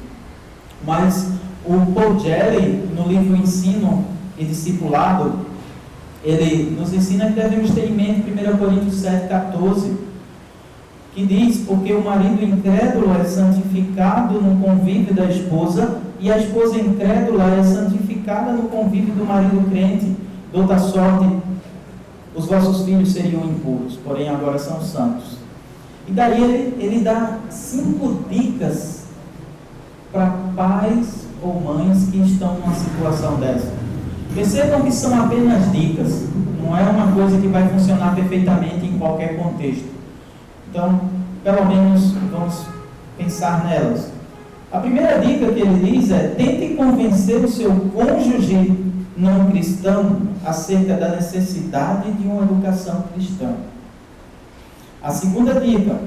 Mas o Paul Jelly, no livro Ensino e Discipulado, ele nos ensina que devemos ter em mente 1 Coríntios 7,14, que diz: porque o marido incrédulo é santificado no convívio da esposa, e a esposa incrédula é santificada no convívio do marido crente. De outra sorte, os vossos filhos seriam impuros, porém agora são santos. E daí ele dá 5 dicas para pais ou mães que estão numa situação dessa. Percebam que são apenas dicas, não é uma coisa que vai funcionar perfeitamente em qualquer contexto. Então, pelo menos vamos pensar nelas. A primeira dica que ele diz é: tente convencer o seu cônjuge não cristão acerca da necessidade de uma educação cristã. A segunda dica: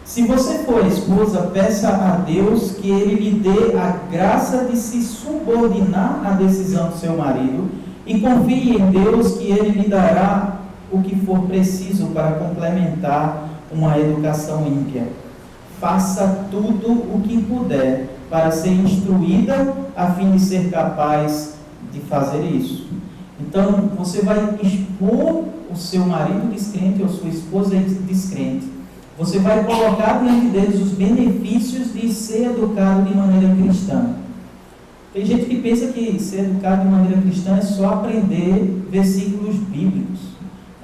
se você for esposa, peça a Deus que Ele lhe dê a graça de se subordinar à decisão do seu marido e confie em Deus que Ele lhe dará o que for preciso para complementar uma educação ímpia. Faça tudo o que puder para ser instruída a fim de ser capaz de fazer isso. Então, você vai expor o seu marido descrente ou sua esposa descrente. Você vai colocar diante deles os benefícios de ser educado de maneira cristã. Tem gente que pensa que ser educado de maneira cristã é só aprender versículos bíblicos.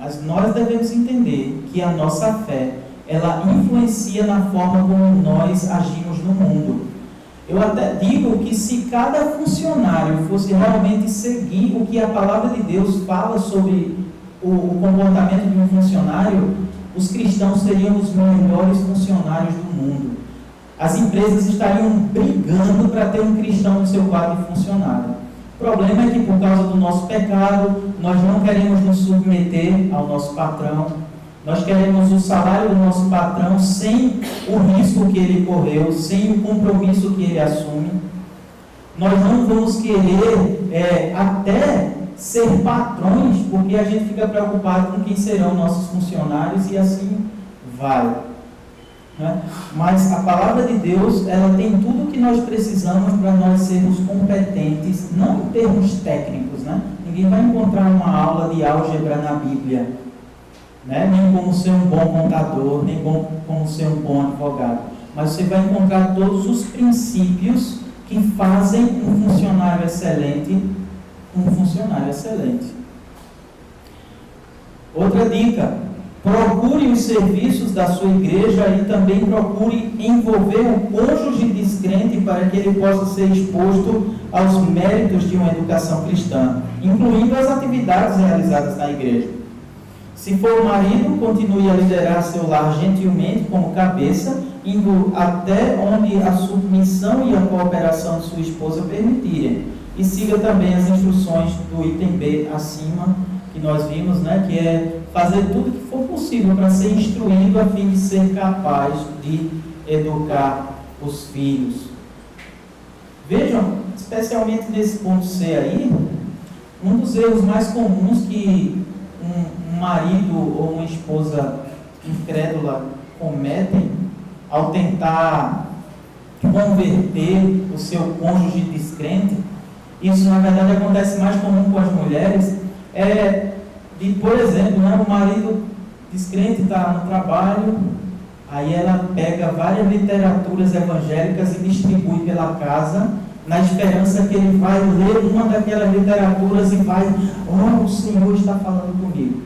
Mas nós devemos entender que a nossa fé, ela influencia na forma como nós agimos no mundo. Eu até digo que se cada funcionário fosse realmente seguir o que a palavra de Deus fala sobre o comportamento de um funcionário, os cristãos seriam os melhores funcionários do mundo. As empresas estariam brigando para ter um cristão no seu quadro de funcionário. O problema é que, por causa do nosso pecado, nós não queremos nos submeter ao nosso patrão. Nós queremos o salário do nosso patrão sem o risco que ele correu, sem o compromisso que ele assume. Nós não vamos querer até ser patrões, porque a gente fica preocupado com quem serão nossos funcionários e assim vai. Né? Mas a palavra de Deus, ela tem tudo o que nós precisamos para nós sermos competentes, não em termos técnicos. Né? Ninguém vai encontrar uma aula de álgebra na Bíblia, né? Nem como ser um bom contador, nem como ser um bom advogado. Mas você vai encontrar todos os princípios que fazem um funcionário excelente. Outra dica: procure os serviços da sua igreja e também procure envolver o cônjuge descrente para que ele possa ser exposto aos méritos de uma educação cristã, incluindo as atividades realizadas na igreja. Se for o marido, continue a liderar seu lar gentilmente como cabeça, indo até onde a submissão e a cooperação de sua esposa permitirem. E siga também as instruções do item B acima, que nós vimos, né, que é fazer tudo o que for possível para ser instruído a fim de ser capaz de educar os filhos. Vejam, especialmente nesse ponto C aí, um dos erros mais comuns que um marido ou uma esposa incrédula cometem ao tentar converter o seu cônjuge descrente. Isso, na verdade, acontece mais comum com as mulheres, por exemplo, né, o marido descrente está no trabalho, aí ela pega várias literaturas evangélicas e distribui pela casa, na esperança que ele vai ler uma daquelas literaturas e vai: oh, o Senhor está falando comigo.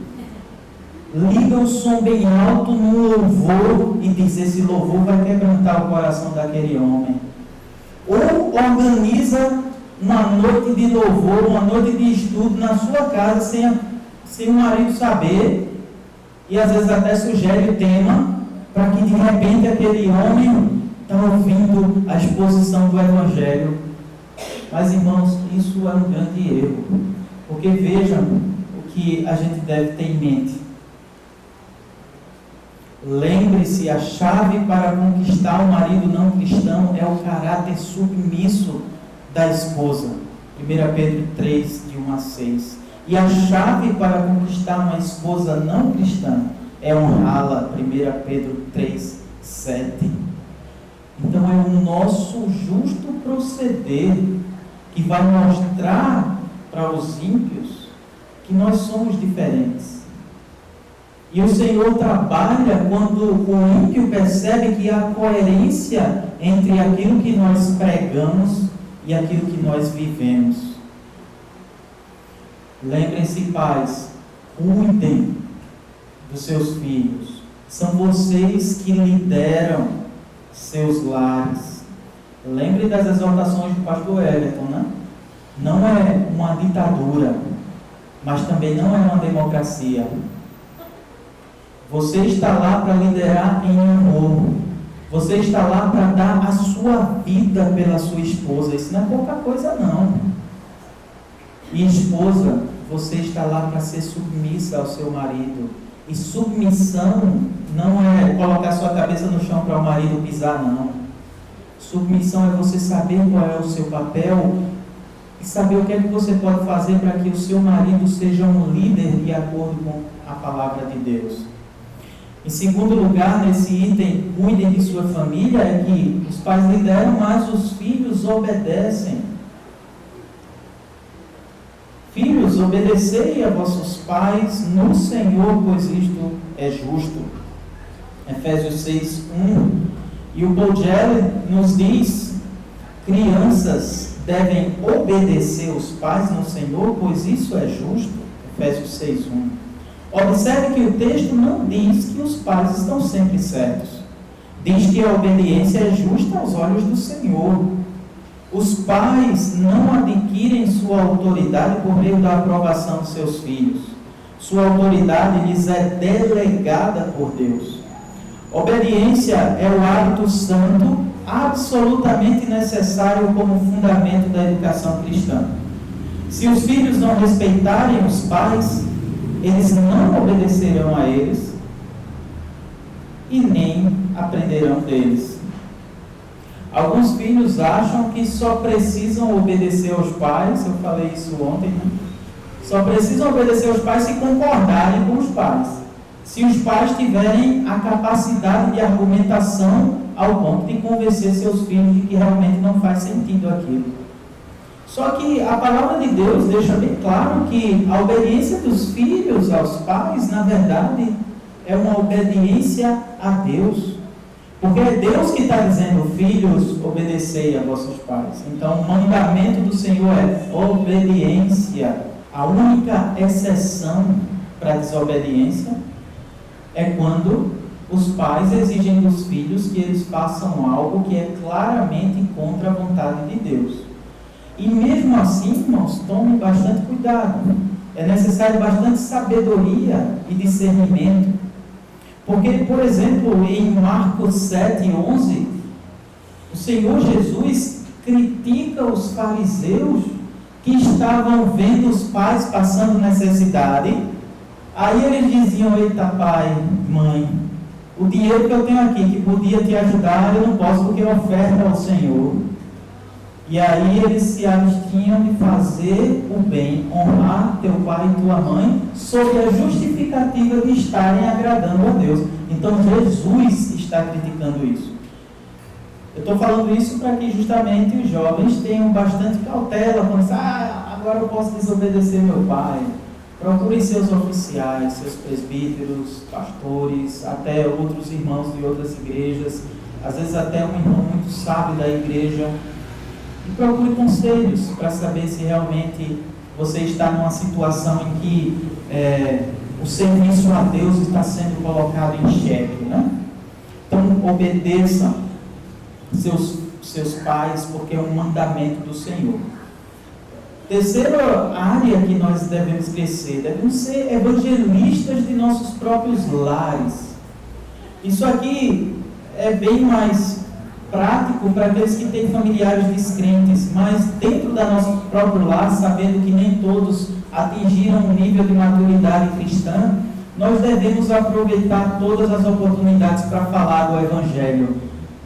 Liga o som bem alto no louvor e diz: esse louvor vai quebrantar o coração daquele homem. Ou organiza uma noite de louvor, uma noite de estudo na sua casa, sem o marido saber, e às vezes até sugere o tema, para que de repente aquele homem está ouvindo a exposição do Evangelho. Mas, irmãos, isso é um grande erro, porque vejam o que a gente deve ter em mente. Lembre-se, a chave para conquistar o marido não cristão é o caráter submisso da esposa. 1 Pedro 3, de 1 a 6. E a chave para conquistar uma esposa não cristã é honrá-la. 1 Pedro 3, 7. Então é o nosso justo proceder que vai mostrar para os ímpios que nós somos diferentes. E o Senhor trabalha quando o ímpio percebe que há coerência entre aquilo que nós pregamos e aquilo que nós vivemos. Lembrem-se, pais, Cuidem dos seus filhos. São vocês que lideram seus lares. Lembre das exortações do pastor Everton, né? Não é uma ditadura, mas também não é uma democracia. Você está lá para liderar em amor. Você está lá para dar a sua vida pela sua esposa. Isso não é pouca coisa, não. E esposa, você está lá para ser submissa ao seu marido. E submissão não é colocar sua cabeça no chão para o marido pisar, não. Submissão é você saber qual é o seu papel e saber o que é que você pode fazer para que o seu marido seja um líder de acordo com a palavra de Deus. Em segundo lugar, nesse item, cuidem de sua família, é que os pais lideram, mas os filhos obedecem. Filhos, obedecei a vossos pais no Senhor, pois isto é justo. Efésios 6, 1. E o Paul Geller nos diz: crianças devem obedecer os pais no Senhor, pois isso é justo. Efésios 6, 1. Observe que o texto não diz que os pais estão sempre certos. Diz que a obediência é justa aos olhos do Senhor. Os pais não adquirem sua autoridade por meio da aprovação de seus filhos. Sua autoridade lhes é delegada por Deus. Obediência é o hábito santo absolutamente necessário como fundamento da educação cristã. Se os filhos não respeitarem os pais, eles não obedecerão a eles e nem aprenderão deles. Alguns filhos acham que só precisam obedecer aos pais, eu falei isso ontem, né? Só precisam obedecer aos pais se concordarem com os pais. Se os pais tiverem a capacidade de argumentação ao ponto de convencer seus filhos de que realmente não faz sentido aquilo. Só que a palavra de Deus deixa bem claro que a obediência dos filhos aos pais, na verdade, é uma obediência a Deus. Porque é Deus que está dizendo: filhos, obedecei a vossos pais. Então, o mandamento do Senhor é obediência. A única exceção para a desobediência é quando os pais exigem dos filhos que eles façam algo que é claramente contra a vontade de Deus. E mesmo assim, irmãos, tomem bastante cuidado. É necessário bastante sabedoria e discernimento. Porque, por exemplo, em Marcos 7:11, o Senhor Jesus critica os fariseus que estavam vendo os pais passando necessidade. Aí eles diziam: eita pai, mãe, o dinheiro que eu tenho aqui, que podia te ajudar, eu não posso porque é oferta ao Senhor. E aí eles se abstinham de fazer o bem, honrar teu pai e tua mãe, sob a justificativa de estarem agradando a Deus. Então Jesus está criticando isso. Eu estou falando isso para que justamente os jovens tenham bastante cautela, quando dizem: agora eu posso desobedecer meu pai. Procurem seus oficiais, seus presbíteros, pastores, até outros irmãos de outras igrejas, às vezes até um irmão muito sábio da igreja. E procure conselhos para saber se realmente você está numa situação em que o serviço a Deus está sendo colocado em xeque, né? Então, obedeça seus pais, porque é um mandamento do Senhor. Terceira área que nós devemos crescer: devemos ser evangelistas de nossos próprios lares. Isso aqui é bem mais prático para aqueles que têm familiares descrentes, mas dentro da nosso próprio lar, sabendo que nem todos atingiram um nível de maturidade cristã, nós devemos aproveitar todas as oportunidades para falar do Evangelho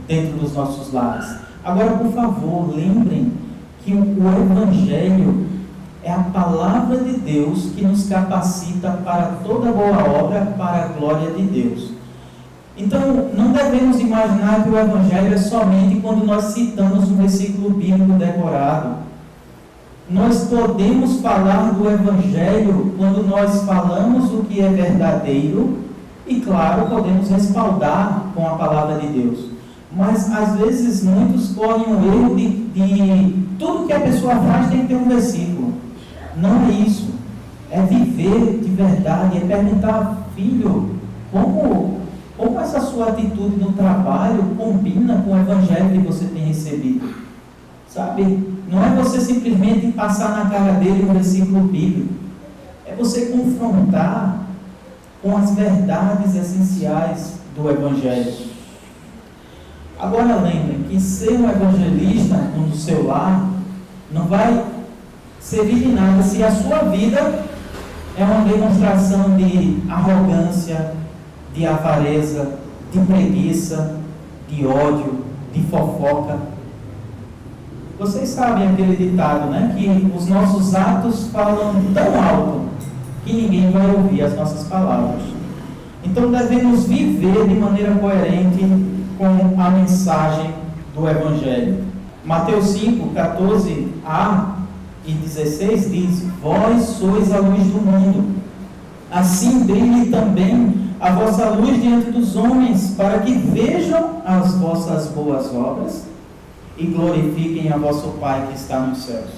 dentro dos nossos lares. Agora, por favor, lembrem que o Evangelho é a palavra de Deus que nos capacita para toda boa obra, para a glória de Deus. Então, não devemos imaginar que o Evangelho é somente quando nós citamos um versículo bíblico decorado. Nós podemos falar do Evangelho quando nós falamos o que é verdadeiro e, claro, podemos respaldar com a palavra de Deus. Mas, às vezes, muitos correm o erro de tudo que a pessoa faz tem que ter um versículo. Não é isso. é viver de verdade, é perguntar, filho, como essa sua atitude no trabalho combina com o evangelho que você tem recebido? Sabe? Não é você simplesmente passar na cara dele um versículo bíblico. É você confrontar com as verdades essenciais do evangelho. Agora lembrem que ser um evangelista no seu lar não vai servir de nada se a sua vida é uma demonstração de arrogância, de avareza, de preguiça, de ódio, de fofoca. Vocês sabem aquele ditado, né? Que os nossos atos falam tão alto que ninguém vai ouvir as nossas palavras. Então devemos viver de maneira coerente com a mensagem do Evangelho. Mateus 5, 14a e 16 diz: Vós sois a luz do mundo. Assim brilhe também a vossa luz diante dos homens, para que vejam as vossas boas obras e glorifiquem a vosso Pai que está nos céus.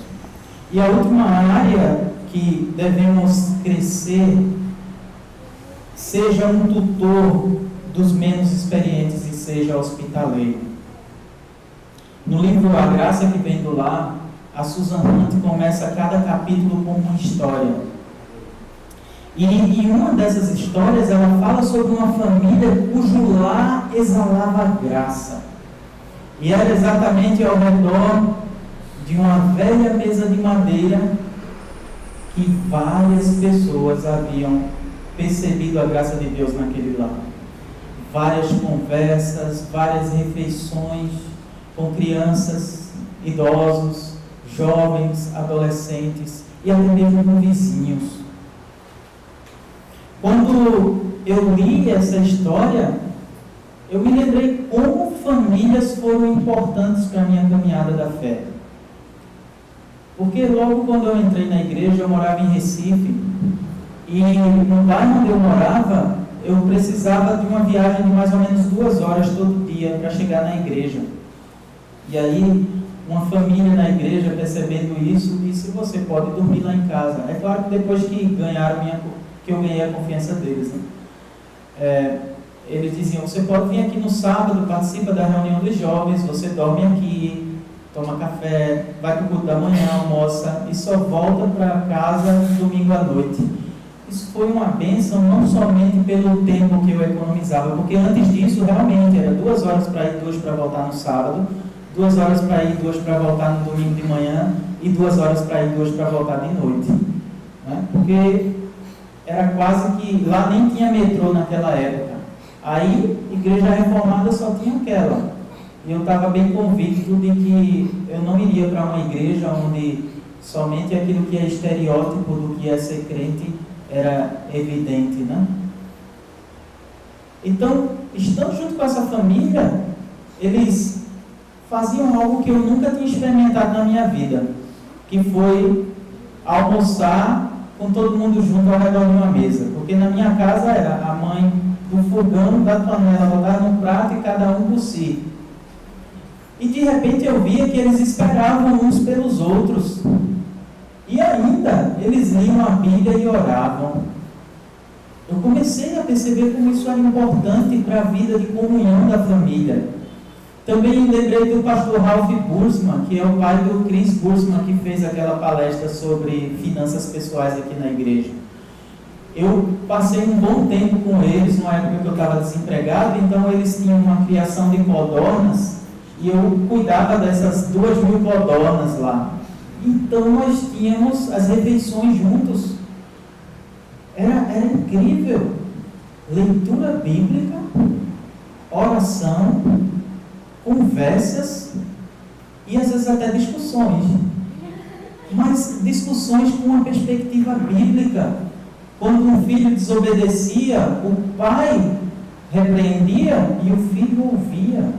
E a última área que devemos crescer, seja um tutor dos menos experientes e seja hospitaleiro. No livro A Graça que Vem do Lar, a Susan Hunt começa cada capítulo com uma história. E em uma dessas histórias ela fala sobre uma família cujo lar exalava graça. E era exatamente ao redor de uma velha mesa de madeira que várias pessoas haviam percebido a graça de Deus naquele lar. Várias conversas, várias refeições com crianças, idosos, jovens, adolescentes e até mesmo com vizinhos. Quando eu li essa história, eu me lembrei como famílias foram importantes para a minha caminhada da fé. Porque logo quando eu entrei na igreja, eu morava em Recife, e no bairro onde eu morava, eu precisava de uma viagem de mais ou menos 2 horas todo dia para chegar na igreja. E aí, uma família na igreja, percebendo isso, disse: você pode dormir lá em casa. É claro que depois que eu ganhei a confiança deles, né? Eles diziam: você pode vir aqui no sábado, participa da reunião dos jovens, você dorme aqui, toma café, vai para o culto da manhã, almoça e só volta para casa domingo à noite. Isso foi uma bênção, não somente pelo tempo que eu economizava, porque antes disso realmente era 2 horas para ir, 2 para voltar no sábado, 2 horas para ir, 2 para voltar no domingo de manhã e 2 horas para ir, 2 para voltar de noite, né? Porque era quase que lá nem tinha metrô naquela época. Aí, igreja reformada só tinha aquela. E eu estava bem convicto de que eu não iria para uma igreja onde somente aquilo que é estereótipo do que é ser crente era evidente, né? Então, estando junto com essa família, eles faziam algo que eu nunca tinha experimentado na minha vida, que foi almoçar com todo mundo junto ao redor de uma mesa. Porque na minha casa era a mãe do fogão, da panela, botar no prato e cada um por si. E de repente eu via que eles esperavam uns pelos outros. E ainda, eles liam a Bíblia e oravam. Eu comecei a perceber como isso era importante para a vida de comunhão da família. Também lembrei do pastor Ralph Bursman, que é o pai do Chris Bursman, que fez aquela palestra sobre finanças pessoais aqui na igreja. Eu passei um bom tempo com eles, numa época que eu estava desempregado, então eles tinham uma criação de codornas, e eu cuidava dessas 2.000 codornas lá. Então nós tínhamos as refeições juntos. Era incrível. Leitura bíblica, oração, conversas e às vezes até discussões. Mas discussões com uma perspectiva bíblica. Quando um filho desobedecia, o pai repreendia e o filho ouvia.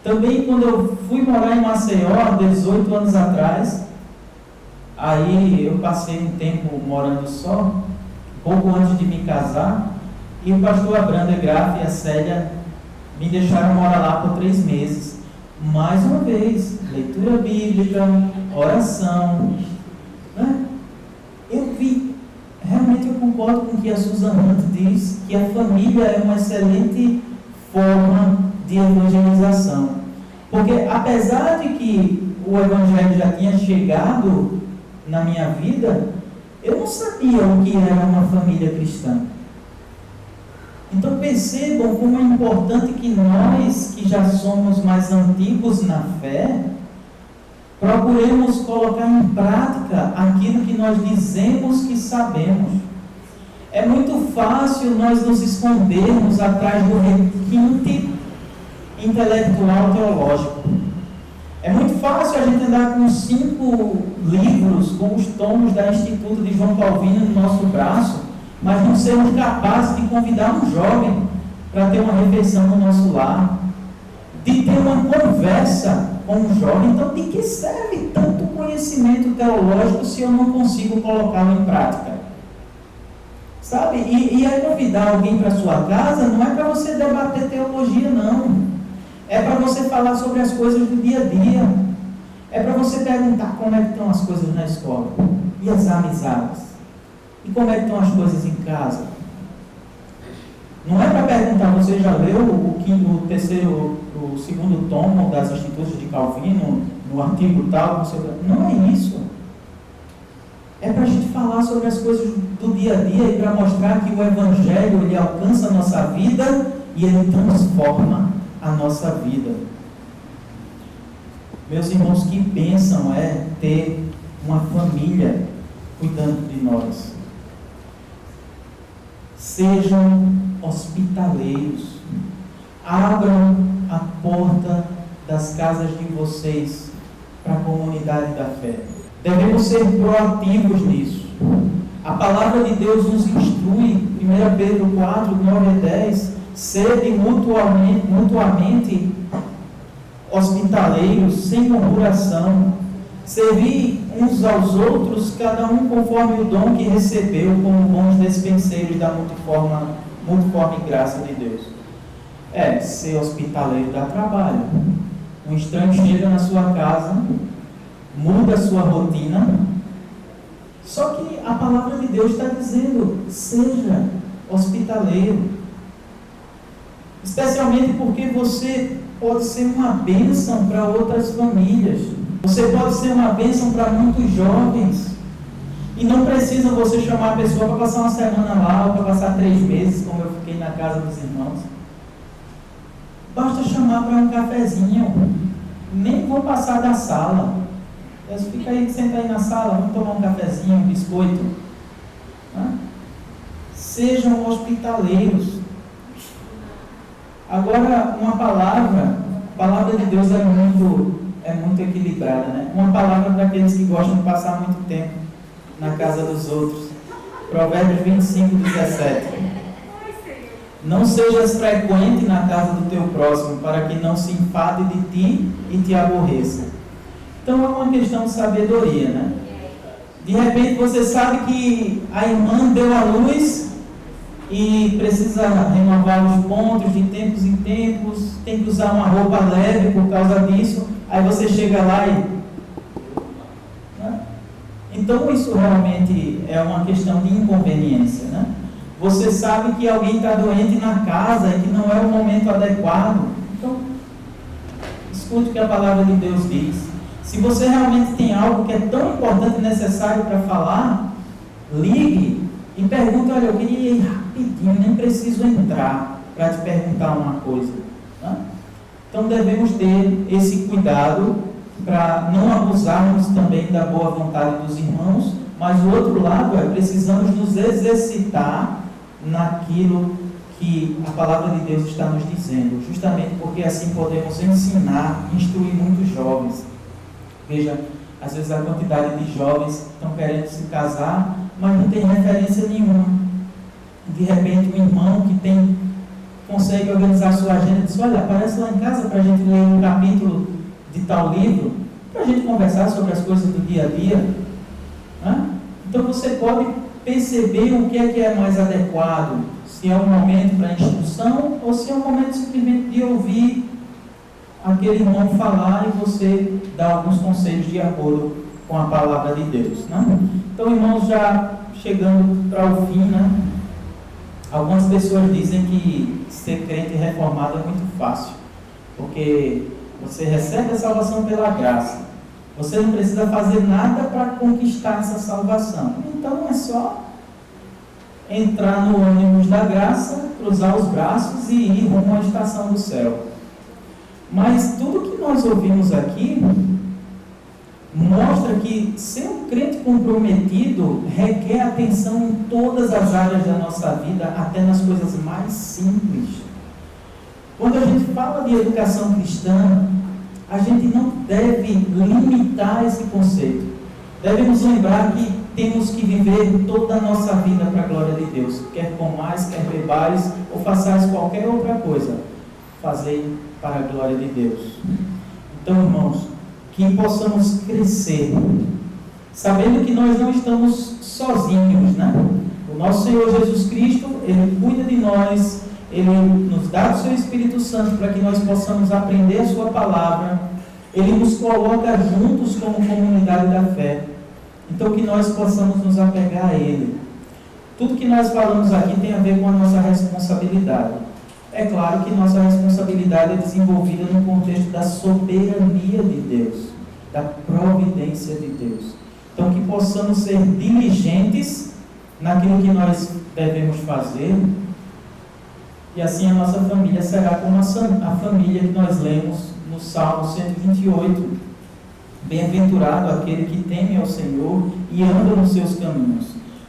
Também quando eu fui morar em Maceió, 18 anos atrás, aí eu passei um tempo morando só, pouco antes de me casar, e o pastor Abraham de Graff e a Célia me deixaram morar lá por 3 meses. Mais uma vez, leitura bíblica, oração, né? Eu vi concordo com o que a Susan Hunt diz, que a família é uma excelente forma de evangelização. Porque apesar de que o Evangelho já tinha chegado na minha vida, eu não sabia o que era uma família cristã. Então percebam como é importante que nós, que já somos mais antigos na fé, procuremos colocar em prática aquilo que nós dizemos que sabemos. É muito fácil nós nos escondermos atrás do requinte intelectual teológico. É muito fácil a gente andar com 5 livros, com os tomos da Instituto de João Calvino no nosso braço, mas não sermos capazes de convidar um jovem para ter uma refeição no nosso lar, de ter uma conversa com um jovem. Então, de que serve tanto conhecimento teológico se eu não consigo colocá-lo em prática? Sabe? E é convidar alguém para a sua casa, não é para você debater teologia, não. É para você falar sobre as coisas do dia a dia. É para você perguntar como é que estão as coisas na escola. E as amizades. E como é que estão as coisas em casa. Não é para perguntar, você já leu o segundo tomo das Institutos de Calvino, no artigo tal, não é isso. É para a gente falar sobre as coisas do dia a dia e para mostrar que o Evangelho, ele alcança a nossa vida e ele transforma a nossa vida. Meus irmãos, que bênção é ter uma família cuidando de nós. Sejam hospitaleiros. Abram a porta das casas de vocês para a comunidade da fé. Devemos ser proativos nisso. A palavra de Deus nos instrui, 1 Pedro 4, 9 a 10, sede mutuamente hospitaleiros, sem murmuração, servir uns aos outros, cada um conforme o dom que recebeu, como bons despenseiros da multiforme graça de Deus. Ser hospitaleiro dá trabalho. Um estranho chega na sua casa, muda a sua rotina, só que a palavra de Deus está dizendo, seja hospitaleiro, especialmente porque você pode ser uma bênção para outras famílias, você pode ser uma bênção para muitos jovens, e não precisa você chamar a pessoa para passar uma semana lá, ou para passar 3 meses, como eu fiquei na casa dos irmãos. Basta chamar para um cafezinho, nem vou passar da sala. Fica aí, senta aí na sala, vamos tomar um cafezinho, um biscoito. Sejam hospitaleiros. Agora, uma palavra, a palavra de Deus é muito equilibrada, né? Uma palavra para aqueles que gostam de passar muito tempo na casa dos outros. Provérbios 25, 17. Não sejas frequente na casa do teu próximo, para que não se enfade de ti e te aborreça. Então é uma questão de sabedoria, né? De repente você sabe que a irmã deu à luz e precisa renovar os pontos de tempos em tempos, tem que usar uma roupa leve por causa disso, aí você chega lá e... né? Então isso realmente é uma questão de inconveniência, né? Você sabe que alguém está doente na casa e que não é o momento adequado, então escute o que a palavra de Deus diz. Se você realmente tem algo que é tão importante e necessário para falar, ligue e pergunte, olha, eu queria ir rapidinho, nem preciso entrar para te perguntar uma coisa. Né? Então devemos ter esse cuidado para não abusarmos também da boa vontade dos irmãos, mas o outro lado precisamos nos exercitar naquilo que a palavra de Deus está nos dizendo, justamente porque assim podemos ensinar, instruir muitos jovens. Veja, às vezes a quantidade de jovens estão querendo se casar, mas não tem referência nenhuma. De repente, um irmão que consegue organizar a sua agenda diz, olha, aparece lá em casa para a gente ler um capítulo de tal livro, para a gente conversar sobre as coisas do dia a dia. Né? Então você pode perceber o que é mais adequado, se é um momento para instrução ou se é um momento simplesmente de ouvir aquele irmão falar e você dar alguns conselhos de acordo com a palavra de Deus. Né? Então, irmãos, já chegando para o fim, né? Algumas pessoas dizem que ser crente reformado é muito fácil, porque você recebe a salvação pela graça. Você não precisa fazer nada para conquistar essa salvação. Então é só entrar no ônibus da graça, cruzar os braços e ir rumo à estação do céu. Mas tudo que nós ouvimos aqui mostra que ser um crente comprometido requer atenção em todas as áreas da nossa vida, até nas coisas mais simples. Quando a gente fala de educação cristã, a gente não deve limitar esse conceito. Devemos lembrar que temos que viver toda a nossa vida para a glória de Deus. Quer comais, quer bebais, ou façais qualquer outra coisa, fazei para a glória de Deus. Então, irmãos, que possamos crescer, sabendo que nós não estamos sozinhos, né? O nosso Senhor Jesus Cristo, Ele cuida de nós, Ele nos dá o seu Espírito Santo para que nós possamos aprender a sua palavra, Ele nos coloca juntos como comunidade da fé. Então que nós possamos nos apegar a Ele. Tudo que nós falamos aqui tem a ver com a nossa responsabilidade. É claro que nossa responsabilidade é desenvolvida no contexto da soberania de Deus, da providência de Deus. Então que possamos ser diligentes naquilo que nós devemos fazer, e assim a nossa família será como a família que nós lemos no Salmo 128. Bem-aventurado aquele que teme ao Senhor e anda nos seus caminhos.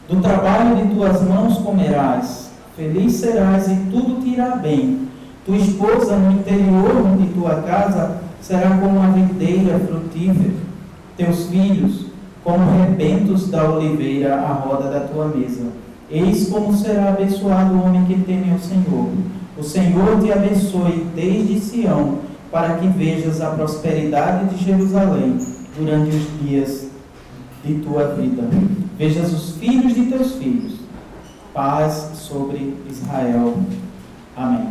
Do trabalho de tuas mãos comerás, feliz serás e tudo te irá bem. Tua esposa no interior de tua casa será como uma videira frutífera, teus filhos como rebentos da oliveira à roda da tua mesa. Eis como será abençoado o homem que teme ao Senhor. O Senhor te abençoe desde Sião, para que vejas a prosperidade de Jerusalém durante os dias de tua vida. Vejas os filhos de teus filhos. Paz sobre Israel. Amém.